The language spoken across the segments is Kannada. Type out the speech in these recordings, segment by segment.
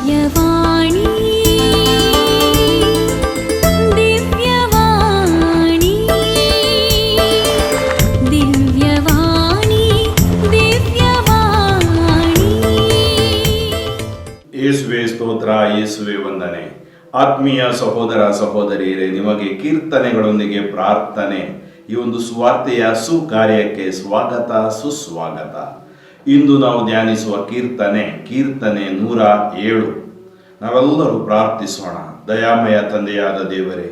ದಿವ್ಯವಾಣಿ ದಿವ್ಯವಾಣಿ ದಿವ್ಯವಾಣಿ ದಿವ್ಯವಾಣಿ. ಯೇಸುವೆ ಸ್ತೋತ್ರ, ಯೇಸುವೆ ವಂದನೆ. ಆತ್ಮೀಯ ಸಹೋದರ ಸಹೋದರಿಯರೇ, ನಿಮಗೆ ಕೀರ್ತನೆಗಳೊಂದಿಗೆ ಪ್ರಾರ್ಥನೆ. ಈ ಒಂದು ಸುವಾರ್ತೆಯ ಸುಕಾರ್ಯಕ್ಕೆ ಸ್ವಾಗತ, ಸುಸ್ವಾಗತ. ಇಂದು ನಾವು ಧ್ಯಾನಿಸುವ ಕೀರ್ತನೆ 107. ನಾವೆಲ್ಲರೂ ಪ್ರಾರ್ಥಿಸೋಣ. ದಯಾಮಯ ತಂದೆಯಾದ ದೇವರೇ,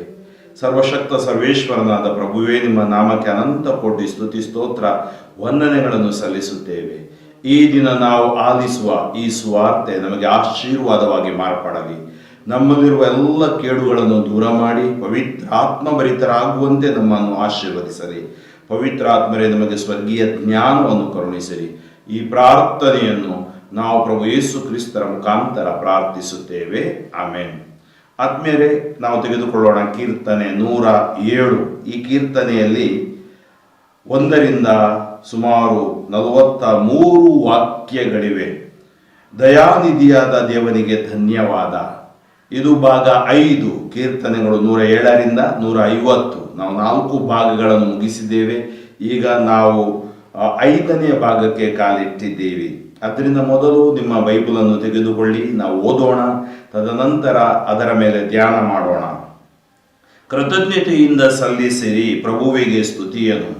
ಸರ್ವಶಕ್ತ ಸರ್ವೇಶ್ವರನಾದ ಪ್ರಭುವೇ, ನಿಮ್ಮ ನಾಮಕ್ಕೆ ಅನಂತ ಕೋಟಿ ಸ್ತುತಿ ಸ್ತೋತ್ರ ವಂದನೆಗಳನ್ನು ಸಲ್ಲಿಸುತ್ತೇವೆ. ಈ ದಿನ ನಾವು ಆಲಿಸುವ ಈ ಸುವಾರ್ತೆ ನಮಗೆ ಆಶೀರ್ವಾದವಾಗಿ ಮಾರ್ಪಡಲಿ. ನಮ್ಮಲ್ಲಿರುವ ಎಲ್ಲ ಕೇಡುಗಳನ್ನು ದೂರ ಮಾಡಿ ಪವಿತ್ರಾತ್ಮಭರಿತರಾಗುವಂತೆ ನಮ್ಮನ್ನು ಆಶೀರ್ವದಿಸಲಿ. ಪವಿತ್ರಾತ್ಮರೇ, ನಮಗೆ ಸ್ವರ್ಗೀಯ ಜ್ಞಾನವನ್ನು ಕರುಣಿಸಿರಿ. ಈ ಪ್ರಾರ್ಥನೆಯನ್ನು ನಾವು ಪ್ರಭು ಯೇಸು ಕ್ರಿಸ್ತರ ಮುಖಾಂತರ ಪ್ರಾರ್ಥಿಸುತ್ತೇವೆ, ಆಮೆನ್. ಆತ್ಮೀಯರೇ, ನಾವು ತೆಗೆದುಕೊಳ್ಳೋಣ ಕೀರ್ತನೆ 107. ಈ ಕೀರ್ತನೆಯಲ್ಲಿ 1ರಿಂದ ಸುಮಾರು 43 ವಾಕ್ಯಗಳಿವೆ. ದಯಾನಿಧಿಯಾದ ದೇವನಿಗೆ ಧನ್ಯವಾದ. ಇದು ಭಾಗ 5. ಕೀರ್ತನೆಗಳು 107ರಿಂದ 150. ನಾವು 4 ಭಾಗಗಳನ್ನು ಮುಗಿಸಿದ್ದೇವೆ. ಈಗ ನಾವು 5ನೇ ಭಾಗಕ್ಕೆ ಕಾಲಿಟ್ಟಿದ್ದೇವೆ. ಅದರಿಂದ ಮೊದಲು ನಿಮ್ಮ ಬೈಬಲನ್ನು ತೆಗೆದುಕೊಳ್ಳಿ, ನಾವು ಓದೋಣ. ತದನಂತರ ಅದರ ಮೇಲೆ ಧ್ಯಾನ ಮಾಡೋಣ. ಕೃತಜ್ಞತೆಯಿಂದ ಸಲ್ಲಿಸಿರಿ ಪ್ರಭುವಿಗೆ ಸ್ತುತಿಯನ್ನು.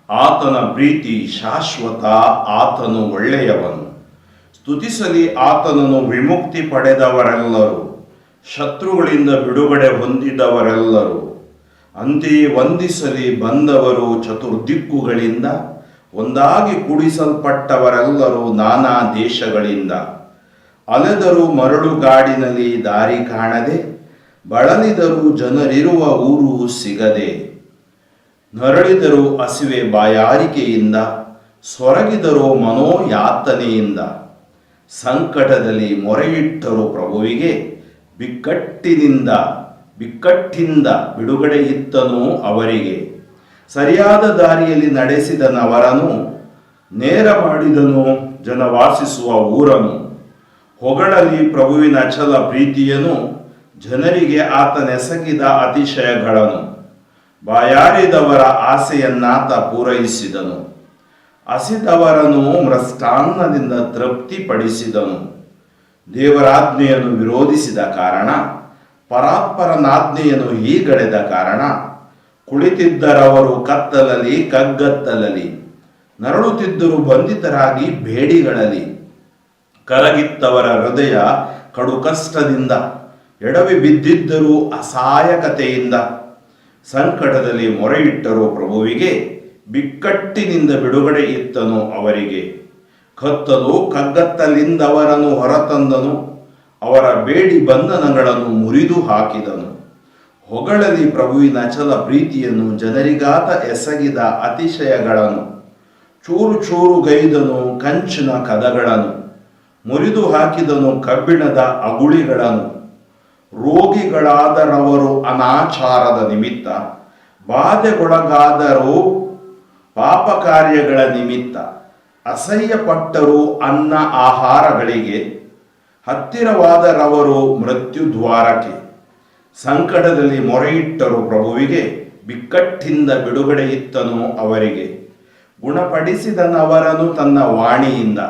ಆತನ ಪ್ರೀತಿ ಶಾಶ್ವತ, ಆತನು ಒಳ್ಳೆಯವನು. ಸ್ತುತಿಸಲಿ ಆತನನ್ನು ವಿಮುಕ್ತಿ ಪಡೆದವರೆಲ್ಲರೂ, ಶತ್ರುಗಳಿಂದ ಬಿಡುಗಡೆ ಹೊಂದಿದವರೆಲ್ಲರೂ. ಅಂತೆಯೇ ವಂದಿಸಲಿ ಬಂದವರು ಚತುರ್ದಿಕ್ಕುಗಳಿಂದ, ಒಂದಾಗಿ ಕೂಡಿಸಲ್ಪಟ್ಟವರೆಲ್ಲರೂ ನಾನಾ ದೇಶಗಳಿಂದ. ಅಲೆದರು ಮರಳುಗಾಡಿನಲ್ಲಿ ದಾರಿ ಕಾಣದೆ, ಬಳಲಿದರು ಜನರಿರುವ ಊರು ಸಿಗದೆ. ನರಳಿದರು ಹಸಿವೆ ಬಾಯಾರಿಕೆಯಿಂದ, ಸೊರಗಿದರು ಮನೋಯಾತನೆಯಿಂದ. ಸಂಕಟದಲ್ಲಿ ಮೊರೆಯಿಟ್ಟರು ಪ್ರಭುವಿಗೆ, ಬಿಕ್ಕಟ್ಟಿಂದ ಬಿಡುಗಡೆ ಇತ್ತನು ಅವರಿಗೆ. ಸರಿಯಾದ ದಾರಿಯಲ್ಲಿ ನಡೆಸಿದನವರನ್ನು, ನೇರ ಮಾಡಿದನು ಜನವಾಸಿಸುವ ಊರನ್ನು. ಹೊಗಳಲಿ ಪ್ರಭುವಿನ ಅಚಲ ಪ್ರೀತಿಯನ್ನು, ಜನರಿಗೆ ಆತನೆಸಗಿದ ಅತಿಶಯಗಳನ್ನು. ಬಾಯಾರಿದವರ ಆಸೆಯನ್ನಾತ ಪೂರೈಸಿದನು, ಹಸಿದವರನ್ನು ಮೃಷ್ಟಾನ್ನದಿಂದ ತೃಪ್ತಿಪಡಿಸಿದನು. ದೇವರಾಜ್ಞೆಯನ್ನು ವಿರೋಧಿಸಿದ ಕಾರಣ, ಪರಾತ್ಪರನಾಜ್ಞೆಯನ್ನು ಹೀಗಳೆದ ಕಾರಣ, ಕುಳಿತಿದ್ದರವರು ಕತ್ತಲಲ್ಲಿ ಕಗ್ಗತ್ತಲಲ್ಲಿ, ನರಳುತ್ತಿದ್ದರು ಬಂಧಿತರಾಗಿ ಬೇಡಿಗಳಲ್ಲಿ. ಕರಗಿತ್ತವರ ಹೃದಯ ಕಡು ಕಷ್ಟದಿಂದ, ಎಡವಿ ಬಿದ್ದಿದ್ದರೂ ಅಸಹಾಯಕತೆಯಿಂದ. ಸಂಕಟದಲ್ಲಿ ಮೊರೆಯಿಟ್ಟರು ಪ್ರಭುವಿಗೆ, ಬಿಕ್ಕಟ್ಟಿನಿಂದ ಬಿಡುಗಡೆ ಇತ್ತನು ಅವರಿಗೆ. ಕತ್ತಲು ಕಗ್ಗತ್ತಲಿಂದವರನ್ನು ಹೊರತಂದನು, ಅವರ ಬೇಡಿ ಬಂಧನಗಳನ್ನು ಮುರಿದು ಹಾಕಿದನು. ಹೊಗಳಲಿ ಪ್ರಭುವಿನ ಅಚಲ ಪ್ರೀತಿಯನ್ನು, ಜನರಿಗಾತ ಎಸಗಿದ ಅತಿಶಯಗಳನ್ನು. ಚೂರು ಚೂರು ಗೈದನು ಕಂಚಿನ ಕದಗಳನ್ನು, ಮುರಿದು ಹಾಕಿದನು ಕಬ್ಬಿಣದ ಅಗುಳಿಗಳನ್ನು. ರೋಗಿಗಳಾದರವರು ಅನಾಚಾರದ ನಿಮಿತ್ತ, ಬಾಧೆಗೊಳಗಾದರೂ ಪಾಪ ಕಾರ್ಯಗಳ ನಿಮಿತ್ತ. ಅಸಹ್ಯಪಟ್ಟರು ಅನ್ನ ಆಹಾರಗಳಿಗೆ, ಹತ್ತಿರವಾದರವರು ಮೃತ್ಯುದ್ವಾರಕ್ಕೆ. ಸಂಕಟದಲ್ಲಿ ಮೊರೆಯಿಟ್ಟರು ಪ್ರಭುವಿಗೆ, ಬಿಕ್ಕಟ್ಟಿಂದ ಬಿಡುಗಡೆ ಇತ್ತನು ಅವರಿಗೆ. ಗುಣಪಡಿಸಿದನವರನ್ನು ತನ್ನ ವಾಣಿಯಿಂದ,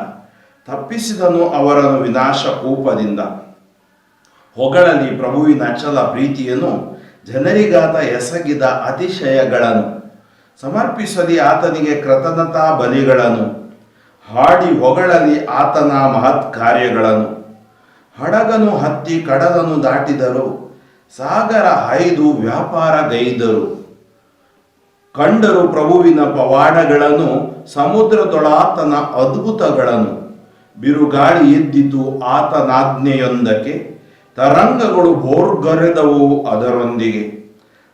ತಪ್ಪಿಸಿದನು ಅವರನ್ನು ವಿನಾಶ ಕೂಪದಿಂದ. ಹೊಗಳಲಿ ಪ್ರಭುವಿನ ಅಚಲ ಪ್ರೀತಿಯನ್ನು, ಜನರಿಗಾತ ಎಸಗಿದ ಅತಿಶಯಗಳನ್ನು. ಸಮರ್ಪಿಸಲಿ ಆತನಿಗೆ ಕೃತಜ್ಞತಾ ಬಲಿಗಳನ್ನು, ಹಾಡಿ ಹೊಗಳಲಿ ಆತನ ಮಹತ್ ಕಾರ್ಯಗಳನ್ನು. ಹಡಗನು ಹತ್ತಿ ಕಡಲನ್ನು ದಾಟಿದರು, ಸಾಗರ ಹಾಯ್ದು ವ್ಯಾಪಾರ ಗೈದರು. ಕಂಡರು ಪ್ರಭುವಿನ ಪವಾಡಗಳನ್ನು, ಸಮುದ್ರದೊಳಾತನ ಅದ್ಭುತಗಳನ್ನು. ಬಿರುಗಾಳಿ ಎದ್ದಿತು ಆತನಾಜ್ಞೆಯೊಂದಕ್ಕೆ, ತರಂಗಗಳು ಭೋರ್ಗರೆದವು ಅದರೊಂದಿಗೆ.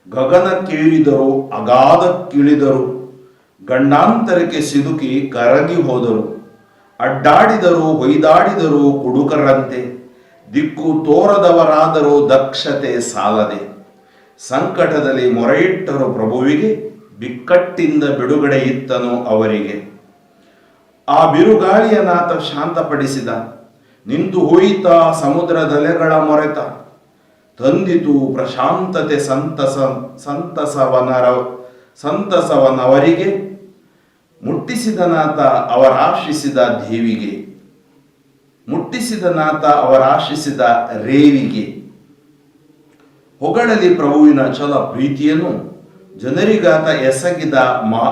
ಗಗನಕ್ಕೇರಿದರು, ಅಗಾಧಕ್ಕಿಳಿದರು, ಗಂಡಾಂತರಕ್ಕೆ ಸಿಲುಕಿ ಕರಗಿ ಹೋದರು. ಅಡ್ಡಾಡಿದರು, ಹೊಯ್ದಾಡಿದರು ಕುಡುಕರಂತೆ, ದಿಕ್ಕು ತೋರದವರಾದರೂ ದಕ್ಷತೆ ಸಾಲದೆ. ಸಂಕಟದಲ್ಲಿ ಮೊರೆಯಿಟ್ಟರು ಪ್ರಭುವಿಗೆ, ಬಿಕ್ಕಟ್ಟಿಂದ ಬಿಡುಗಡೆ ಇತ್ತನು ಅವರಿಗೆ. ಆ ಬಿರುಗಾಳಿಯನಾತ ಶಾಂತಪಡಿಸಿದ, ನಿಂತು ಹೋಯಿತ ಸಮುದ್ರದಲೆಗಳ ಮೊರೆತ, ತಂದಿತು ಪ್ರಶಾಂತತೆ ಸಂತಸವನವರಿಗೆ, ಮುಟ್ಟಿಸಿದನಾಥ ಅವರಾಶಿಸಿದ ದೇವಿಗೆ, ಮುಟ್ಟಿಸಿದನಾಥ ಅವರಾಶಿಸಿದ ರೇವಿಗೆ. ಹೊಗಳಲಿ ಪ್ರಭುವಿನ ಛಲ ಪ್ರೀತಿಯನ್ನು, ಜನರಿಗಾತ ಎಸಗಿದ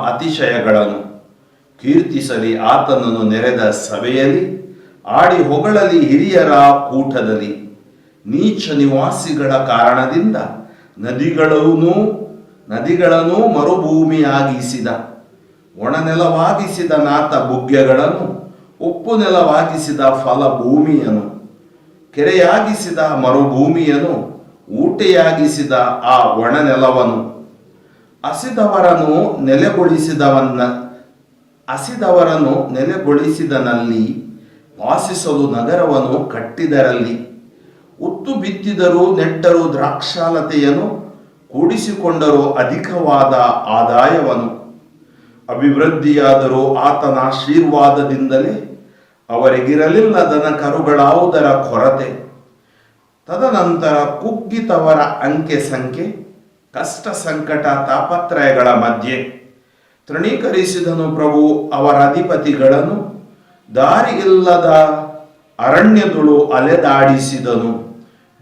ಅತಿಶಯಗಳನ್ನು. ಕೀರ್ತಿಸಲಿ ಆತನನ್ನು ನೆರೆದ ಸಭೆಯಲ್ಲಿ, ಆಡಿ ಹೊಗಳಲಿ ಹಿರಿಯರ ಕೂಟದಲ್ಲಿ. ನೀಚ ನಿವಾಸಿಗಳ ಕಾರಣದಿಂದ ನದಿಗಳನ್ನು ಮರುಭೂಮಿಯಾಗಿಸಿದ, ಒಣನೆಲವಾಗಿಸಿದ ನಾಥ ಬುಗ್ಗೆಗಳನ್ನು, ಉಪ್ಪು ನೆಲವಾಗಿಸಿದ ಫಲಭೂಮಿಯನು, ಕೆರೆಯಾಗಿಸಿದ ಮರುಭೂಮಿಯನು, ಊಟೆಯಾಗಿಸಿದ ಆ ಒಣನೆಲವನು. ಹಸಿದವರನ್ನು ನೆಲೆಗೊಳಿಸಿದನಲ್ಲಿ, ವಾಸಿಸಲು ನಗರವನ್ನು ಕಟ್ಟಿದರಲ್ಲಿ. ಉತ್ತು ಬಿತ್ತಿದರೂ ನೆಟ್ಟರೂ ದ್ರಾಕ್ಷಾಲತೆಯನ್ನು, ಕೂಡಿಸಿಕೊಂಡರೂ ಅಧಿಕವಾದ ಆದಾಯವನ್ನು. ಅಭಿವೃದ್ಧಿಯಾದರೂ ಆತನ ಆಶೀರ್ವಾದದಿಂದಲೇ, ಅವರಿಗಿರಲಿಲ್ಲ ದನ ಕರುಗಳಾವುದರ ಕೊರತೆ. ತದನಂತರ ಕುಗ್ಗಿತವರ ಅಂಕೆ ಸಂಖ್ಯೆ, ಕಷ್ಟ ಸಂಕಟ ತಾಪತ್ರಯಗಳ ಮಧ್ಯೆ. ತೃಣೀಕರಿಸಿದನು ಪ್ರಭು ಅವರ ಅಧಿಪತಿಗಳನ್ನು, ದಾರಿಯಿಲ್ಲದ ಅರಣ್ಯದೊಳು ಅಲೆದಾಡಿಸಿದನು.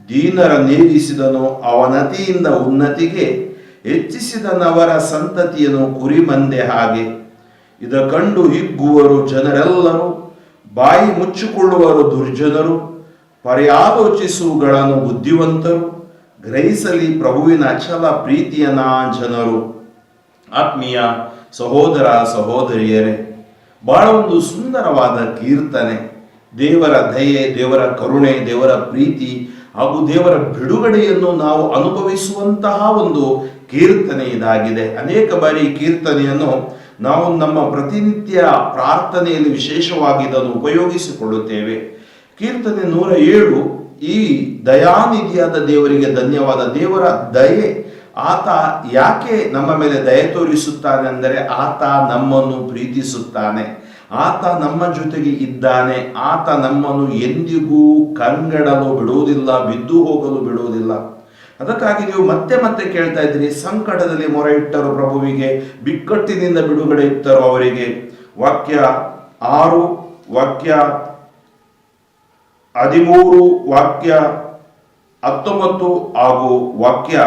ದೀನರ ನೇರಿಸಿದನು ಅವನತಿಯಿಂದ ಉನ್ನತಿಗೆ, ಹೆಚ್ಚಿಸಿದನವರ ಸಂತತಿಯನ್ನು ಕುರಿಮಂದೆ ಹಾಗೆ. ಇದ ಕಂಡು ಹಿಗ್ಗುವರು ಜನರೆಲ್ಲರೂ, ಬಾಯಿ ಮುಚ್ಚಿಕೊಳ್ಳುವರು ದುರ್ಜನರು. ಪರ್ಯಾಲೋಚಿಸುವುಗಳನ್ನು ಬುದ್ಧಿವಂತರು, ಗ್ರಹಿಸಲಿ ಪ್ರಭುವಿನ ಅಚಲ ಪ್ರೀತಿಯನ ಜನರು. ಆತ್ಮೀಯ ಸಹೋದರ ಸಹೋದರಿಯರೇ, ಬಹಳ ಒಂದು ಸುಂದರವಾದ ಕೀರ್ತನೆ. ದೇವರ ದಯೆ, ದೇವರ ಕರುಣೆ, ದೇವರ ಪ್ರೀತಿ ಹಾಗೂ ದೇವರ ಬಿಡುಗಡೆಯನ್ನು ನಾವು ಅನುಭವಿಸುವಂತಹ ಒಂದು ಕೀರ್ತನೆ ಇದಾಗಿದೆ. ಅನೇಕ ಬಾರಿ ಈ ಕೀರ್ತನೆಯನ್ನು ನಾವು ನಮ್ಮ ಪ್ರತಿನಿತ್ಯ ಪ್ರಾರ್ಥನೆಯಲ್ಲಿ ವಿಶೇಷವಾಗಿ ಇದನ್ನು ಉಪಯೋಗಿಸಿಕೊಳ್ಳುತ್ತೇವೆ. ಕೀರ್ತನೆ 107, ಈ ದಯಾನಿಧಿಯಾದ ದೇವರಿಗೆ ಧನ್ಯವಾದ. ದೇವರ ದಯೆ, ಆತ ಯಾಕೆ ನಮ್ಮ ಮೇಲೆ ದಯೆ ತೋರಿಸುತ್ತಾನೆ ಅಂದರೆ, ಆತ ನಮ್ಮನ್ನು ಪ್ರೀತಿಸುತ್ತಾನೆ, ಆತ ನಮ್ಮ ಜೊತೆಗೆ ಇದ್ದಾನೆ, ಆತ ನಮ್ಮನ್ನು ಎಂದಿಗೂ ಕಂಗೆಡಲು ಬಿಡುವುದಿಲ್ಲ, ಬಿದ್ದು ಹೋಗಲು ಬಿಡುವುದಿಲ್ಲ. ಅದಕ್ಕಾಗಿ ನೀವು ಮತ್ತೆ ಮತ್ತೆ ಕೇಳ್ತಾ ಇದ್ದೀರಿ, ಸಂಕಟದಲ್ಲಿ ಮೊರೆ ಇಟ್ಟರು ಪ್ರಭುವಿಗೆ, ಬಿಕ್ಕಟ್ಟಿನಿಂದ ಬಿಡುಗಡೆ ಇತ್ತರು ಅವರಿಗೆ. ವಾಕ್ಯ 6, ವಾಕ್ಯ 13, ವಾಕ್ಯ 19 ಹಾಗೂ ವಾಕ್ಯ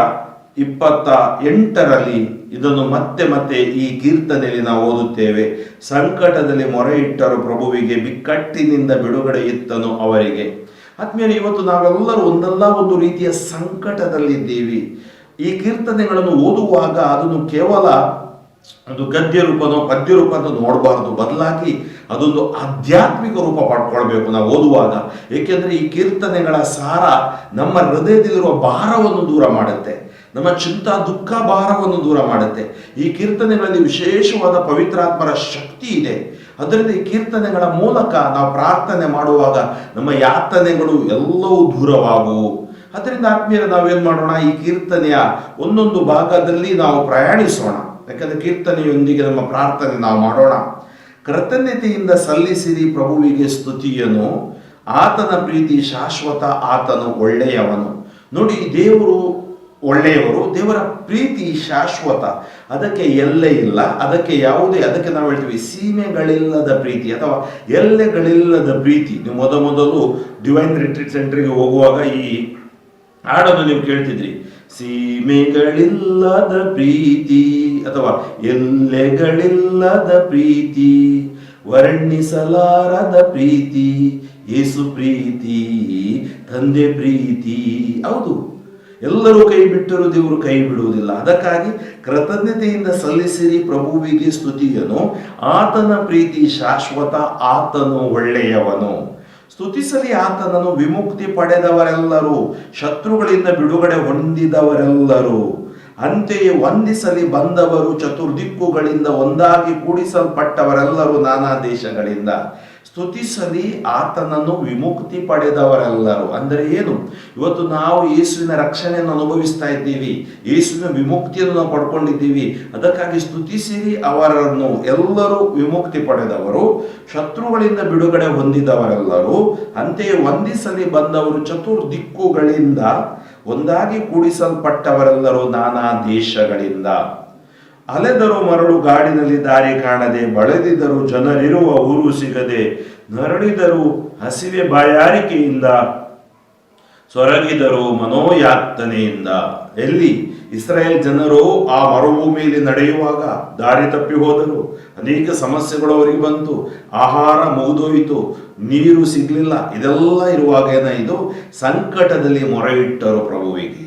28ರಲ್ಲಿ ಇದನ್ನು ಮತ್ತೆ ಮತ್ತೆ ಈ ಕೀರ್ತನೆಯಲ್ಲಿ ನಾವು ಓದುತ್ತೇವೆ. ಸಂಕಟದಲ್ಲಿ ಮೊರೆ ಇಟ್ಟರು ಪ್ರಭುವಿಗೆ, ಬಿಕ್ಕಟ್ಟಿನಿಂದ ಬಿಡುಗಡೆ ಇತ್ತನು ಅವರಿಗೆ. ಆದ್ಮೇಲೆ ಇವತ್ತು ನಾವೆಲ್ಲರೂ ಒಂದಲ್ಲ ಒಂದು ರೀತಿಯ ಸಂಕಟದಲ್ಲಿದ್ದೀವಿ. ಈ ಕೀರ್ತನೆಗಳನ್ನು ಓದುವಾಗ ಅದನ್ನು ಕೇವಲ ಅದು ಗದ್ಯ ರೂಪನೋ ಪದ್ಯ ರೂಪ ಅಂತ ನೋಡಬಾರ್ದು, ಬದಲಾಗಿ ಅದೊಂದು ಆಧ್ಯಾತ್ಮಿಕ ರೂಪ ಪಡ್ಕೊಳ್ಬೇಕು ನಾವು ಓದುವಾಗ. ಏಕೆಂದರೆ ಈ ಕೀರ್ತನೆಗಳ ಸಾರ ನಮ್ಮ ಹೃದಯದಲ್ಲಿರುವ ಭಾರವನ್ನು ದೂರ ಮಾಡುತ್ತೆ, ನಮ್ಮ ಚಿಂತಾ ದುಃಖ ಭಾರವನ್ನು ದೂರ ಮಾಡುತ್ತೆ. ಈ ಕೀರ್ತನೆಗಳಲ್ಲಿ ವಿಶೇಷವಾದ ಪವಿತ್ರಾತ್ಮರ ಶಕ್ತಿ ಇದೆ. ಅದರಿಂದ ಈ ಕೀರ್ತನೆಗಳ ಮೂಲಕ ನಾವು ಪ್ರಾರ್ಥನೆ ಮಾಡುವಾಗ ನಮ್ಮ ಯಾತನೆಗಳು ಎಲ್ಲವೂ ದೂರವಾಗುವು. ಅದರಿಂದ ಆತ್ಮೀಯರ ನಾವೇನ್ ಮಾಡೋಣ, ಈ ಕೀರ್ತನೆಯ ಒಂದೊಂದು ಭಾಗದಲ್ಲಿ ನಾವು ಪ್ರಯಾಣಿಸೋಣ. ಯಾಕಂದ್ರೆ ಕೀರ್ತನೆಯೊಂದಿಗೆ ನಮ್ಮ ಪ್ರಾರ್ಥನೆ ನಾವು ಮಾಡೋಣ. ಕೃತಜ್ಞತೆಯಿಂದ ಸಲ್ಲಿಸಿರಿ ಪ್ರಭುವಿಗೆ ಸ್ತುತಿಯನ್ನು, ಆತನ ಪ್ರೀತಿ ಶಾಶ್ವತ, ಆತನು ಒಳ್ಳೆಯವನು. ನೋಡಿ, ದೇವರು ಒಳ್ಳೆಯವರು, ದೇವರ ಪ್ರೀತಿ ಶಾಶ್ವತ, ಅದಕ್ಕೆ ಎಲ್ಲೇ ಇಲ್ಲ, ಅದಕ್ಕೆ ನಾವು ಹೇಳ್ತೀವಿ ಸೀಮೆಗಳಿಲ್ಲದ ಪ್ರೀತಿ ಅಥವಾ ಎಲ್ಲೆಗಳಿಲ್ಲದ ಪ್ರೀತಿ. ನೀವು ಮೊದಲು ಡಿವೈನ್ ರಿಟ್ರೀಟ್ ಸೆಂಟರ್ಗೆ ಹೋಗುವಾಗ ಈ ಹಾಡನ್ನು ನೀವು ಕೇಳ್ತಿದ್ರಿ, ಸೀಮೆಗಳಿಲ್ಲದ ಪ್ರೀತಿ ಅಥವಾ ಎಲ್ಲೆಗಳಿಲ್ಲದ ಪ್ರೀತಿ, ವರ್ಣಿಸಲಾರದ ಪ್ರೀತಿ, ಯೇಸು ಪ್ರೀತಿ, ತಂದೆ ಪ್ರೀತಿ. ಹೌದು, ಎಲ್ಲರೂ ಕೈ ಬಿಟ್ಟರೂ ದೇವರು ಕೈ ಬಿಡುವುದಿಲ್ಲ. ಅದಕ್ಕಾಗಿ ಕೃತಜ್ಞತೆಯಿಂದ ಸಲ್ಲಿಸಿರಿ ಪ್ರಭುವಿಗೆ ಸ್ತುತಿಯನ್ನು, ಆತನ ಪ್ರೀತಿ ಶಾಶ್ವತ, ಆತನು ಒಳ್ಳೆಯವನು. ಸ್ತುತಿಸಲಿ ಆತನನ್ನು ವಿಮುಕ್ತಿ ಪಡೆದವರೆಲ್ಲರೂ, ಶತ್ರುಗಳಿಂದ ಬಿಡುಗಡೆ ಹೊಂದಿದವರೆಲ್ಲರೂ. ಅಂತೆಯೇ ವಂದಿಸಲಿ ಬಂದವರು, ಚತುರ್ದಿಕ್ಕುಗಳಿಂದ ಒಂದಾಗಿ ಕೂಡಿಸಲ್ಪಟ್ಟವರೆಲ್ಲರೂ ನಾನಾ ದೇಶಗಳಿಂದ. ಸ್ತುತಿಸಲಿ ಆತನನ್ನು ವಿಮುಕ್ತಿ ಪಡೆದವರೆಲ್ಲರೂ. ಅಂದರೆ ಏನು? ಇವತ್ತು ನಾವು ಯೇಸುವಿನ ರಕ್ಷಣೆಯನ್ನು ಅನುಭವಿಸ್ತಾ ಇದ್ದೀವಿ, ಯೇಸುವಿನ ವಿಮುಕ್ತಿಯನ್ನು ನಾವು ಪಡ್ಕೊಂಡಿದ್ದೀವಿ. ಅದಕ್ಕಾಗಿ ಸ್ತುತಿಸಿರಿ ಅವರನ್ನು, ಎಲ್ಲರೂ ವಿಮುಕ್ತಿ ಪಡೆದವರು, ಶತ್ರುಗಳಿಂದ ಬಿಡುಗಡೆ ಹೊಂದಿದವರೆಲ್ಲರೂ. ಅಂತೆಯೇ ವಂದಿಸಲಿ ಬಂದವರು, ಚತುರ್ದಿಕ್ಕುಗಳಿಂದ ಒಂದಾಗಿ ಕೂಡಿಸಲ್ಪಟ್ಟವರೆಲ್ಲರೂ, ನಾನಾ ದೇಶಗಳಿಂದ. ಅಲೆದರು ಮರಳು ಗಾಡಿನಲ್ಲಿ ದಾರಿ ಕಾಣದೆ, ಬಳಲಿದರು ಜನರಿರುವ ಊರು ಸಿಗದೆ, ನರಳಿದರು ಹಸಿವೆ ಬಾಯಾರಿಕೆಯಿಂದ, ಸೊರಗಿದರು ಮನೋಯಾತನೆಯಿಂದ. ಎಲ್ಲಿ? ಇಸ್ರಾಯೇಲ್ ಜನರು ಆ ಮರುಭೂಮಿಯಲ್ಲಿ ನಡೆಯುವಾಗ ದಾರಿ ತಪ್ಪಿ ಹೋದರು. ಅನೇಕ ಸಮಸ್ಯೆಗಳು ಅವರಿಗೆ ಬಂತು. ಆಹಾರ ಮುಗಿದೋಯಿತು, ನೀರು ಸಿಗ್ಲಿಲ್ಲ. ಇದೆಲ್ಲ ಇರುವಾಗ ಏನಾಯಿತು? ಸಂಕಟದಲ್ಲಿ ಮೊರೆ ಇಟ್ಟರು ಪ್ರಭುವಿಗೆ.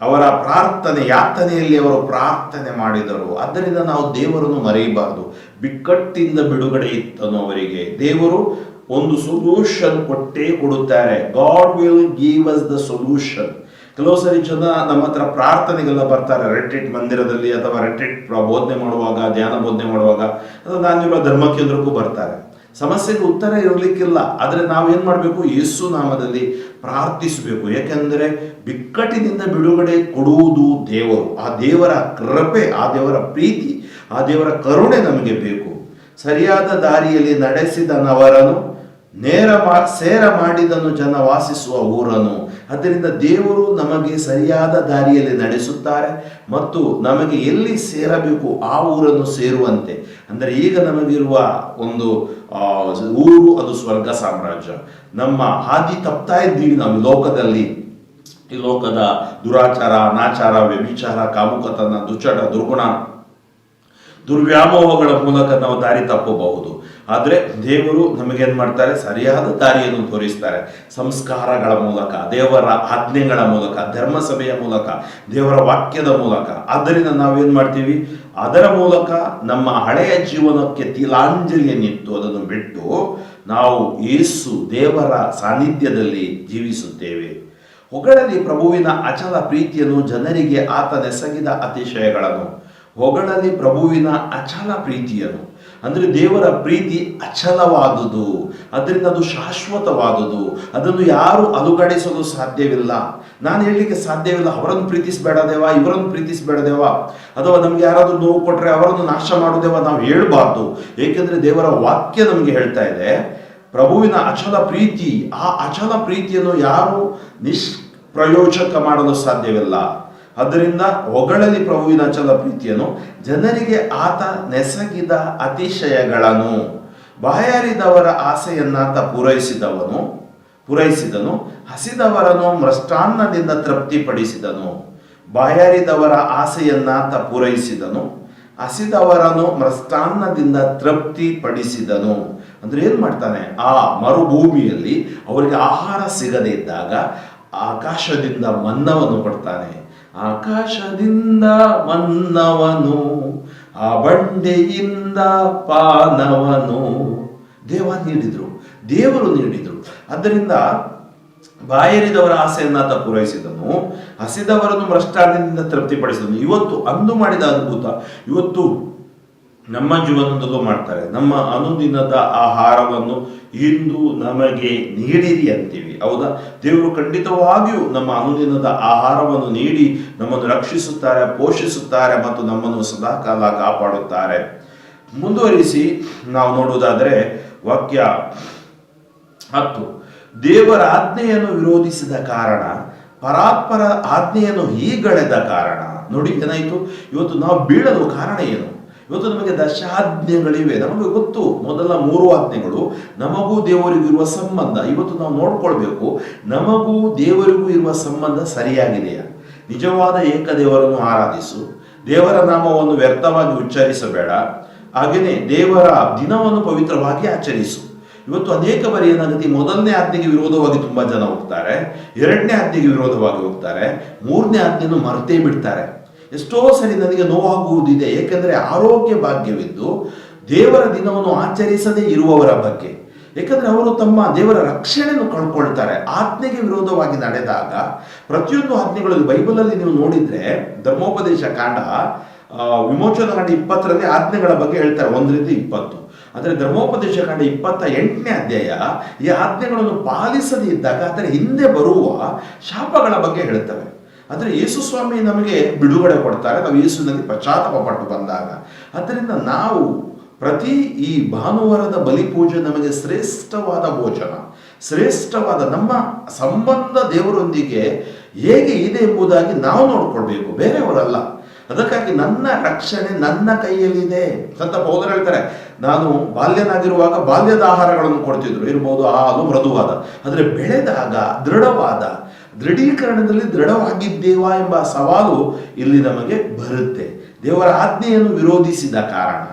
ಅವರ ಪ್ರಾರ್ಥನೆ, ಯಾತನೆಯಲ್ಲಿ ಅವರು ಪ್ರಾರ್ಥನೆ ಮಾಡಿದರು. ಆದ್ದರಿಂದ ನಾವು ದೇವರನ್ನು ಮರೆಯಬಾರದು. ಬಿಕ್ಕಟ್ಟಿಂದ ಬಿಡುಗಡೆ ಇತ್ತನು ಅವರಿಗೆ. ದೇವರು ಒಂದು ಸೊಲ್ಯೂಷನ್ ಕೊಟ್ಟೇ ಕೊಡುತ್ತಾರೆ. God will give us the solution. ಕೆಲವು ಸರಿ ಜನ ನಮ್ಮ ಹತ್ರ ಪ್ರಾರ್ಥನೆಗೆಲ್ಲ ಬರ್ತಾರೆ, ರೆಟ್ರೀಟ್ ಮಂದಿರದಲ್ಲಿ ಅಥವಾ ರೆಟ್ರೀಟ್ ಬೋಧನೆ ಮಾಡುವಾಗ, ಧ್ಯಾನ ಬೋಧನೆ ಮಾಡುವಾಗ, ಅಥವಾ ನಾನಿರುವ ಧರ್ಮ ಕೇಂದ್ರಕ್ಕೂ ಬರ್ತಾರೆ. ಸಮಸ್ಯೆಗೆ ಉತ್ತರ ಇರಲಿಕ್ಕಿಲ್ಲ. ಆದರೆ ನಾವೇನ್ ಮಾಡಬೇಕು? ಯೇಸು ನಾಮದಲ್ಲಿ ಪ್ರಾರ್ಥಿಸಬೇಕು. ಯಾಕೆಂದರೆ ಬಿಕ್ಕಟ್ಟಿನಿಂದ ಬಿಡುಗಡೆ ಕೊಡುವುದು ದೇವರು. ಆ ದೇವರ ಕೃಪೆ, ಆ ದೇವರ ಪ್ರೀತಿ, ಆ ದೇವರ ಕರುಣೆ ನಮಗೆ ಬೇಕು. ಸರಿಯಾದ ದಾರಿಯಲ್ಲಿ ನಡೆಸಿದನವರನು, ಸೇರ ಮಾಡಿದನು ಜನ ವಾಸಿಸುವ ಊರನು. ಆದ್ದರಿಂದ ದೇವರು ನಮಗೆ ಸರಿಯಾದ ದಾರಿಯಲ್ಲಿ ನಡೆಸುತ್ತಾರೆ ಮತ್ತು ನಮಗೆ ಎಲ್ಲಿ ಸೇರಬೇಕು ಆ ಊರನ್ನು ಸೇರುವಂತೆ. ಅಂದರೆ ಈಗ ನಮಗಿರುವ ಒಂದು ಊರು, ಅದು ಸ್ವರ್ಗ ಸಾಮ್ರಾಜ್ಯ. ನಮ್ಮ ಹಾದಿ ತಪ್ತಾ ಇದ್ದೀವಿ ನಾವು ಲೋಕದಲ್ಲಿ. ಈ ಲೋಕದ ದುರಾಚಾರ, ಅನಾಚಾರ, ವ್ಯಭಿಚಾರ, ಕಾಮುಕತನ, ದುಶ್ಚಟ, ದುರ್ಗುಣ, ದುರ್ವ್ಯಾಮೋಹಗಳ ಮೂಲಕ ನಾವು ದಾರಿ ತಪ್ಪಬಹುದು. ಆದರೆ ದೇವರು ನಮಗೇನ್ ಮಾಡ್ತಾರೆ? ಸರಿಯಾದ ದಾರಿಯನ್ನು ತೋರಿಸ್ತಾರೆ. ಸಂಸ್ಕಾರಗಳ ಮೂಲಕ, ದೇವರ ಆಜ್ಞೆಗಳ ಮೂಲಕ, ಧರ್ಮಸಭೆಯ ಮೂಲಕ, ದೇವರ ವಾಕ್ಯದ ಮೂಲಕ. ಆದ್ದರಿಂದ ನಾವೇನ್ ಮಾಡ್ತೀವಿ? ಅದರ ಮೂಲಕ ನಮ್ಮ ಹಳೆಯ ಜೀವನಕ್ಕೆ ತಿಲಾಂಜಲಿಯನ್ನಿತ್ತು ಅದನ್ನು ಬಿಟ್ಟು ನಾವು ಯೇಸು ದೇವರ ಸಾನ್ನಿಧ್ಯದಲ್ಲಿ ಜೀವಿಸುತ್ತೇವೆ. ಹೊಗಳಲಿ ಪ್ರಭುವಿನ ಅಚಲ ಪ್ರೀತಿಯನ್ನು, ಜನರಿಗೆ ಆತನೆಸಗಿದ ಅತಿಶಯಗಳನ್ನು. ಹೊಗಳಲಿ ಪ್ರಭುವಿನ ಅಚಲ ಪ್ರೀತಿಯನ್ನು. ಅಂದರೆ ದೇವರ ಪ್ರೀತಿ ಅಚಲವಾದುದು, ಅದರಿಂದ ಅದು ಶಾಶ್ವತವಾದುದು. ಅದನ್ನು ಯಾರು ಅಲುಗಾಡಿಸಲು ಸಾಧ್ಯವಿಲ್ಲ. ನಾನು ಹೇಳಲಿಕ್ಕೆ ಸಾಧ್ಯವಿಲ್ಲ, ಅವರನ್ನು ಪ್ರೀತಿಸಬೇಡ ದೇವ, ಇವರನ್ನು ಪ್ರೀತಿಸಬೇಡ ದೇವ, ಅಥವಾ ನಮ್ಗೆ ಯಾರಾದರೂ ನೋವು ಕೊಟ್ಟರೆ ಅವರನ್ನು ನಾಶ ಮಾಡುದೇವ, ನಾವು ಹೇಳ್ಬಾರ್ದು. ಏಕೆಂದರೆ ದೇವರ ವಾಕ್ಯ ನಮಗೆ ಹೇಳ್ತಾ ಇದೆ ಪ್ರಭುವಿನ ಅಚಲ ಪ್ರೀತಿ. ಆ ಅಚಲ ಪ್ರೀತಿಯನ್ನು ಯಾರು ನಿಷ್ಪ್ರಯೋಜಕ ಮಾಡಲು ಸಾಧ್ಯವಿಲ್ಲ. ಅದರಿಂದ ಹೊಗಳಲಿ ಪ್ರಭುವಿನ ಅಚಲ ಪ್ರೀತಿಯನ್ನು, ಜನರಿಗೆ ಆತ ನೆಸಗಿದ ಅತಿಶಯಗಳನ್ನು. ಬಾಯಾರಿದವರ ಆಸೆಯನ್ನಾತ ಪೂರೈಸಿದನು, ಹಸಿದವರನ್ನು ಮೃಷ್ಟಾನ್ನದಿಂದ ತೃಪ್ತಿಪಡಿಸಿದನು. ಬಾಯಾರಿದವರ ಆಸೆಯನ್ನಾತ ಪೂರೈಸಿದನು, ಹಸಿದವರನ್ನು ಮೃಷ್ಟಾನ್ನದಿಂದ ತೃಪ್ತಿಪಡಿಸಿದನು. ಅಂದ್ರೆ ಏನ್ ಮಾಡ್ತಾನೆ? ಆ ಮರುಭೂಮಿಯಲ್ಲಿ ಅವರಿಗೆ ಆಹಾರ ಸಿಗದೇ ಇದ್ದಾಗ ಆಕಾಶದಿಂದ ಮನ್ನವನ್ನು ಕೊಡ್ತಾನೆ. ಆಕಾಶದಿಂದ ಮನ್ನವನು, ಆ ಬಂಡೆಯಿಂದ ಪಾನವನು ದೇವರು ನೀಡಿದ್ರು. ಆದ್ದರಿಂದ ಬಾಯರಿದವರ ಆಸೆಯನ್ನಾತ ಪೂರೈಸಿದನು, ಹಸಿದವರನ್ನು ಮೃಷ್ಟಾನ್ನದಿಂದ ತೃಪ್ತಿಪಡಿಸಿದನು. ಇವತ್ತು ಅಂದು ಮಾಡಿದ ಅದ್ಭುತ ಇವತ್ತು ನಮ್ಮ ಜೀವನದಲ್ಲೂ ಮಾಡ್ತಾರೆ. ನಮ್ಮ ಅನುದಿನದ ಆಹಾರವನ್ನು ಇಂದು ನಮಗೆ ನೀಡಿರಿ ಅಂತೀವಿ, ಹೌದಾ? ದೇವರು ಖಂಡಿತವಾಗಿಯೂ ನಮ್ಮ ಅನುದಿನದ ಆಹಾರವನ್ನು ನೀಡಿ ನಮ್ಮನ್ನು ರಕ್ಷಿಸುತ್ತಾರೆ, ಪೋಷಿಸುತ್ತಾರೆ ಮತ್ತು ನಮ್ಮನ್ನು ಸದಾಕಾಲ ಕಾಪಾಡುತ್ತಾರೆ. ಮುಂದುವರಿಸಿ ನಾವು ನೋಡುವುದಾದರೆ ವಾಕ್ಯ 10, ದೇವರ ಆಜ್ಞೆಯನ್ನು ವಿರೋಧಿಸಿದ ಕಾರಣ, ಪರಾತ್ಪರ ಆಜ್ಞೆಯನ್ನು ಹೀಗಳೆದ ಕಾರಣ. ನೋಡಿ ಏನಾಯಿತು? ಇವತ್ತು ನಾವು ಬೀಳಲು ಕಾರಣ ಏನು? ಇವತ್ತು ನಮಗೆ ದಶಾಜ್ಞೆಗಳಿವೆ, ನಮಗೆ ಗೊತ್ತು. ಮೊದಲ 3 ಆಜ್ಞೆಗಳು ನಮಗೂ ದೇವರಿಗೂ ಇರುವ ಸಂಬಂಧ ಇವತ್ತು ನಾವು ನೋಡ್ಕೊಳ್ಬೇಕು. ನಮಗೂ ದೇವರಿಗೂ ಇರುವ ಸಂಬಂಧ ಸರಿಯಾಗಿದೆಯಾ? ನಿಜವಾದ ಏಕದೇವರನ್ನು ಆರಾಧಿಸು, ದೇವರ ನಾಮವನ್ನು ವ್ಯರ್ಥವಾಗಿ ಉಚ್ಚರಿಸಬೇಡ, ಹಾಗೆಯೇ ದೇವರ ದಿನವನ್ನು ಪವಿತ್ರವಾಗಿ ಆಚರಿಸು. ಇವತ್ತು ಅನೇಕ ಬಾರಿ ಏನಾಗುತ್ತೆ? ಮೊದಲನೇ ಆಜ್ಞೆಗೆ ವಿರೋಧವಾಗಿ ತುಂಬಾ ಜನ ಹೋಗ್ತಾರೆ, 2ನೇ ಆಜ್ಞೆಗೆ ವಿರೋಧವಾಗಿ ಹೋಗ್ತಾರೆ, 3ನೇ ಆಜ್ಞೆಯನ್ನು ಮರ್ತೇ ಬಿಡ್ತಾರೆ. ಎಷ್ಟೋ ಸರಿ ನನಗೆ ನೋವಾಗುವುದಿದೆ. ಏಕೆಂದರೆ ಆರೋಗ್ಯ ಭಾಗ್ಯವಿದ್ದು ದೇವರ ದಿನವನ್ನು ಆಚರಿಸದೇ ಇರುವವರ ಬಗ್ಗೆ. ಏಕೆಂದರೆ ಅವರು ತಮ್ಮ ದೇವರ ರಕ್ಷಣೆಯನ್ನು ಕಳ್ಕೊಳ್ತಾರೆ. ಆಜ್ಞೆಗೆ ವಿರೋಧವಾಗಿ ನಡೆದಾಗ ಪ್ರತಿಯೊಂದು ಆಜ್ಞೆಗಳಲ್ಲಿ ಬೈಬಲಲ್ಲಿ ನೀವು ನೋಡಿದ್ರೆ, ಧರ್ಮೋಪದೇಶ ಕಾಂಡ ವಿಮೋಚನಾ ಕಾಂಡ 20ರಲ್ಲಿ ಆಜ್ಞೆಗಳ ಬಗ್ಗೆ ಹೇಳ್ತಾರೆ, 1ರಿಂದ 20. ಆದರೆ ಧರ್ಮೋಪದೇಶ ಕಾಂಡ 28ನೇ ಅಧ್ಯಾಯ ಈ ಆಜ್ಞೆಗಳನ್ನು ಪಾಲಿಸದೇ ಇದ್ದಾಗ ಅದರ ಹಿಂದೆ ಬರುವ ಶಾಪಗಳ ಬಗ್ಗೆ ಹೇಳ್ತವೆ. ಆದರೆ ಯೇಸು ಸ್ವಾಮಿ ನಮಗೆ ಬಿಡುಗಡೆ ಕೊಡ್ತಾರೆ ನಾವು ಯೇಸುವಿನಲ್ಲಿ ಪಶ್ಚಾತ್ತಾಪ ಪಟ್ಟು ಬಂದಾಗ. ಆದ್ದರಿಂದ ನಾವು ಪ್ರತಿ ಈ ಭಾನುವಾರದ ಬಲಿಪೂಜೆ ನಮಗೆ ಶ್ರೇಷ್ಠವಾದ ಭೋಜನ, ಶ್ರೇಷ್ಠವಾದ ನಮ್ಮ ಸಂಬಂಧ ದೇವರೊಂದಿಗೆ ಹೇಗೆ ಇದೆ ಎಂಬುದಾಗಿ ನಾವು ನೋಡ್ಕೊಳ್ಬೇಕು, ಬೇರೆಯವರಲ್ಲ. ಅದಕ್ಕಾಗಿ ನನ್ನ ರಕ್ಷಣೆ ನನ್ನ ಕೈಯಲ್ಲಿದೆ. ಸಂತ ಪೌಲರು ಹೇಳ್ತಾರೆ, ನಾನು ಬಾಲ್ಯನಾಗಿರುವಾಗ ಬಾಲ್ಯದ ಆಹಾರಗಳನ್ನು ಕೊಡ್ತಿದ್ರು, ಇರ್ಬೋದು ಹಾಲು ಮೃದುವಾದ, ಆದರೆ ಬೆಳೆದಾಗ ದೃಢೀಕರಣದಲ್ಲಿ ದೃಢವಾಗಿದ್ದೇವಾ ಎಂಬ ಸವಾಲು ಇಲ್ಲಿ ನಮಗೆ ಬರುತ್ತೆ. ದೇವರ ಆಜ್ಞೆಯನ್ನು ವಿರೋಧಿಸಿದ ಕಾರಣ,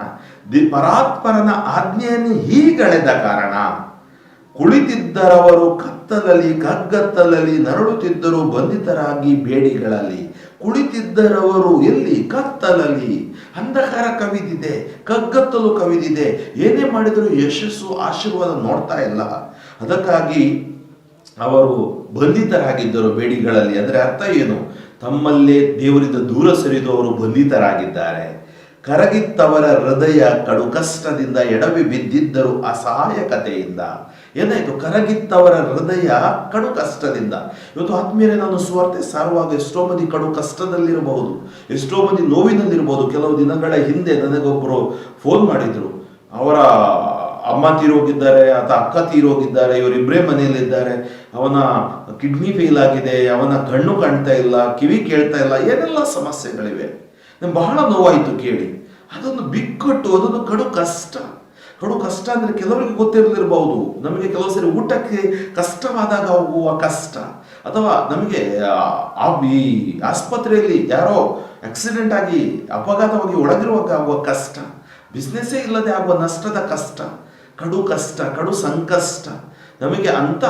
ಪರಾತ್ಪರನ ಆಜ್ಞೆಯನ್ನು ಹೀಗಳೆದ ಕಾರಣ ಕುಳಿತಿದ್ದರವರು ಕತ್ತಲಲ್ಲಿ ಕಗ್ಗತ್ತಲಲ್ಲಿ ನರಳುತ್ತಿದ್ದರು ಬಂಧಿತರಾಗಿ ಬೇಡಿಗಳಲ್ಲಿ. ಕುಳಿತಿದ್ದರವರು ಎಲ್ಲಿ? ಕತ್ತಲಲ್ಲಿ. ಅಂಧಕಾರ ಕವಿದಿದೆ, ಕಗ್ಗತ್ತಲು ಕವಿದಿದೆ, ಏನೇ ಮಾಡಿದರೂ ಯಶಸ್ಸು ಆಶೀರ್ವಾದ ನೋಡ್ತಾ ಇಲ್ಲ. ಅದಕ್ಕಾಗಿ ಅವರು ಬಂಧಿತರಾಗಿದ್ದರು ಬೇಡಿಗಳಲ್ಲಿ. ಅಂದರೆ ಅರ್ಥ ಏನು? ತಮ್ಮಲ್ಲೇ ದೇವರಿಂದ ದೂರ ಸರಿದು ಅವರು ಬಂಧಿತರಾಗಿದ್ದಾರೆ. ಕರಗಿತ್ತವರ ಹೃದಯ ಕಡು ಕಷ್ಟದಿಂದ ಎಡವಿ ಬಿದ್ದಿದ್ದರು ಅಸಹಾಯಕತೆಯಿಂದ. ಏನಾಯ್ತು? ಕರಗಿತ್ತವರ ಹೃದಯ ಕಡು ಕಷ್ಟದಿಂದ. ಇವತ್ತು ಆತ್ಮೀಯರೇ, ನಾನು ಸುವಾರ್ತೆ ಸಾರುವಾಗ ಎಷ್ಟೋ ಮಂದಿ ಕಡು ಕಷ್ಟದಲ್ಲಿರಬಹುದು, ಎಷ್ಟೋ ಮಂದಿ ನೋವಿನಲ್ಲಿರಬಹುದು. ಕೆಲವು ದಿನಗಳ ಹಿಂದೆ ನನಗೊಬ್ಬರು ಫೋನ್ ಮಾಡಿದ್ರು, ಅವರ ಅಮ್ಮ ತೀರೋಗಿದ್ದಾರೆ ಅಥವಾ ಅಕ್ಕ ತೀರೋಗಿದ್ದಾರೆ, ಇವರಿಬ್ಬರೇ ಮನೆಯಲ್ಲಿದ್ದಾರೆ, ಅವನ ಕಿಡ್ನಿ ಫೇಲ್ ಆಗಿದೆ, ಅವನ ಕಣ್ಣು ಕಾಣ್ತಾ ಇಲ್ಲ, ಕಿವಿ ಕೇಳ್ತಾ ಇಲ್ಲ, ಏನೆಲ್ಲ ಸಮಸ್ಯೆಗಳಿವೆ. ನಂಗೆ ಬಹಳ ನೋವಾಯಿತು ಕೇಳಿ. ಅದೊಂದು ಬಿಕ್ಕಟ್ಟು, ಅದೊಂದು ಕಡು ಕಷ್ಟ ಅಂದರೆ ಕೆಲವರಿಗೆ ಗೊತ್ತಿರಲಿರಬಹುದು. ನಮಗೆ ಕೆಲವು ಸರಿ ಊಟಕ್ಕೆ ಕಷ್ಟವಾದಾಗ ಆಗುವ ಕಷ್ಟ, ಅಥವಾ ನಮಗೆ ಈ ಆಸ್ಪತ್ರೆಯಲ್ಲಿ ಯಾರೋ ಆಕ್ಸಿಡೆಂಟ್ ಆಗಿ ಅಪಘಾತವಾಗಿ ಒಳಗಿರುವಾಗ ಆಗುವ ಕಷ್ಟ, ಬಿಸ್ನೆಸ್ಸೇ ಇಲ್ಲದೆ ಆಗುವ ನಷ್ಟದ ಕಷ್ಟ, ಕಡು ಸಂಕಷ್ಟ. ನಮಗೆ ಅಂತ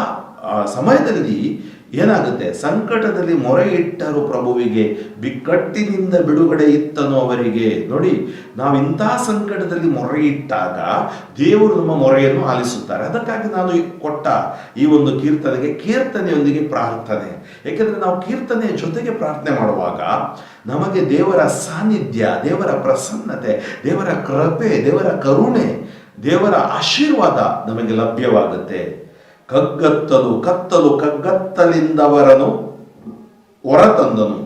ಸಮಯದಲ್ಲಿ ಏನಾಗುತ್ತೆ? ಸಂಕಟದಲ್ಲಿ ಮೊರೆ ಇಟ್ಟರು ಪ್ರಭುವಿಗೆ, ಬಿಕ್ಕಟ್ಟಿನಿಂದ ಬಿಡುಗಡೆ ಇತ್ತನು ಅವರಿಗೆ. ನೋಡಿ, ನಾವು ಇಂತಹ ಸಂಕಟದಲ್ಲಿ ಮೊರೆ ಇಟ್ಟಾಗ ದೇವರು ನಮ್ಮ ಮೊರೆಯನ್ನು ಆಲಿಸುತ್ತಾರೆ. ಅದಕ್ಕಾಗಿ ನಾನು ಕೊಟ್ಟ ಈ ಒಂದು ಕೀರ್ತನೆಯೊಂದಿಗೆ ಪ್ರಾರ್ಥನೆ. ಯಾಕೆಂದ್ರೆ ನಾವು ಕೀರ್ತನೆಯ ಜೊತೆಗೆ ಪ್ರಾರ್ಥನೆ ಮಾಡುವಾಗ ನಮಗೆ ದೇವರ ಸಾನ್ನಿಧ್ಯ, ದೇವರ ಪ್ರಸನ್ನತೆ, ದೇವರ ಕೃಪೆ, ದೇವರ ಕರುಣೆ, ದೇವರ ಆಶೀರ್ವಾದ ನಮಗೆ ಲಭ್ಯವಾಗುತ್ತೆ. ಕಗ್ಗತ್ತಲಿಂದವರನ್ನು ಹೊರತಂದನು,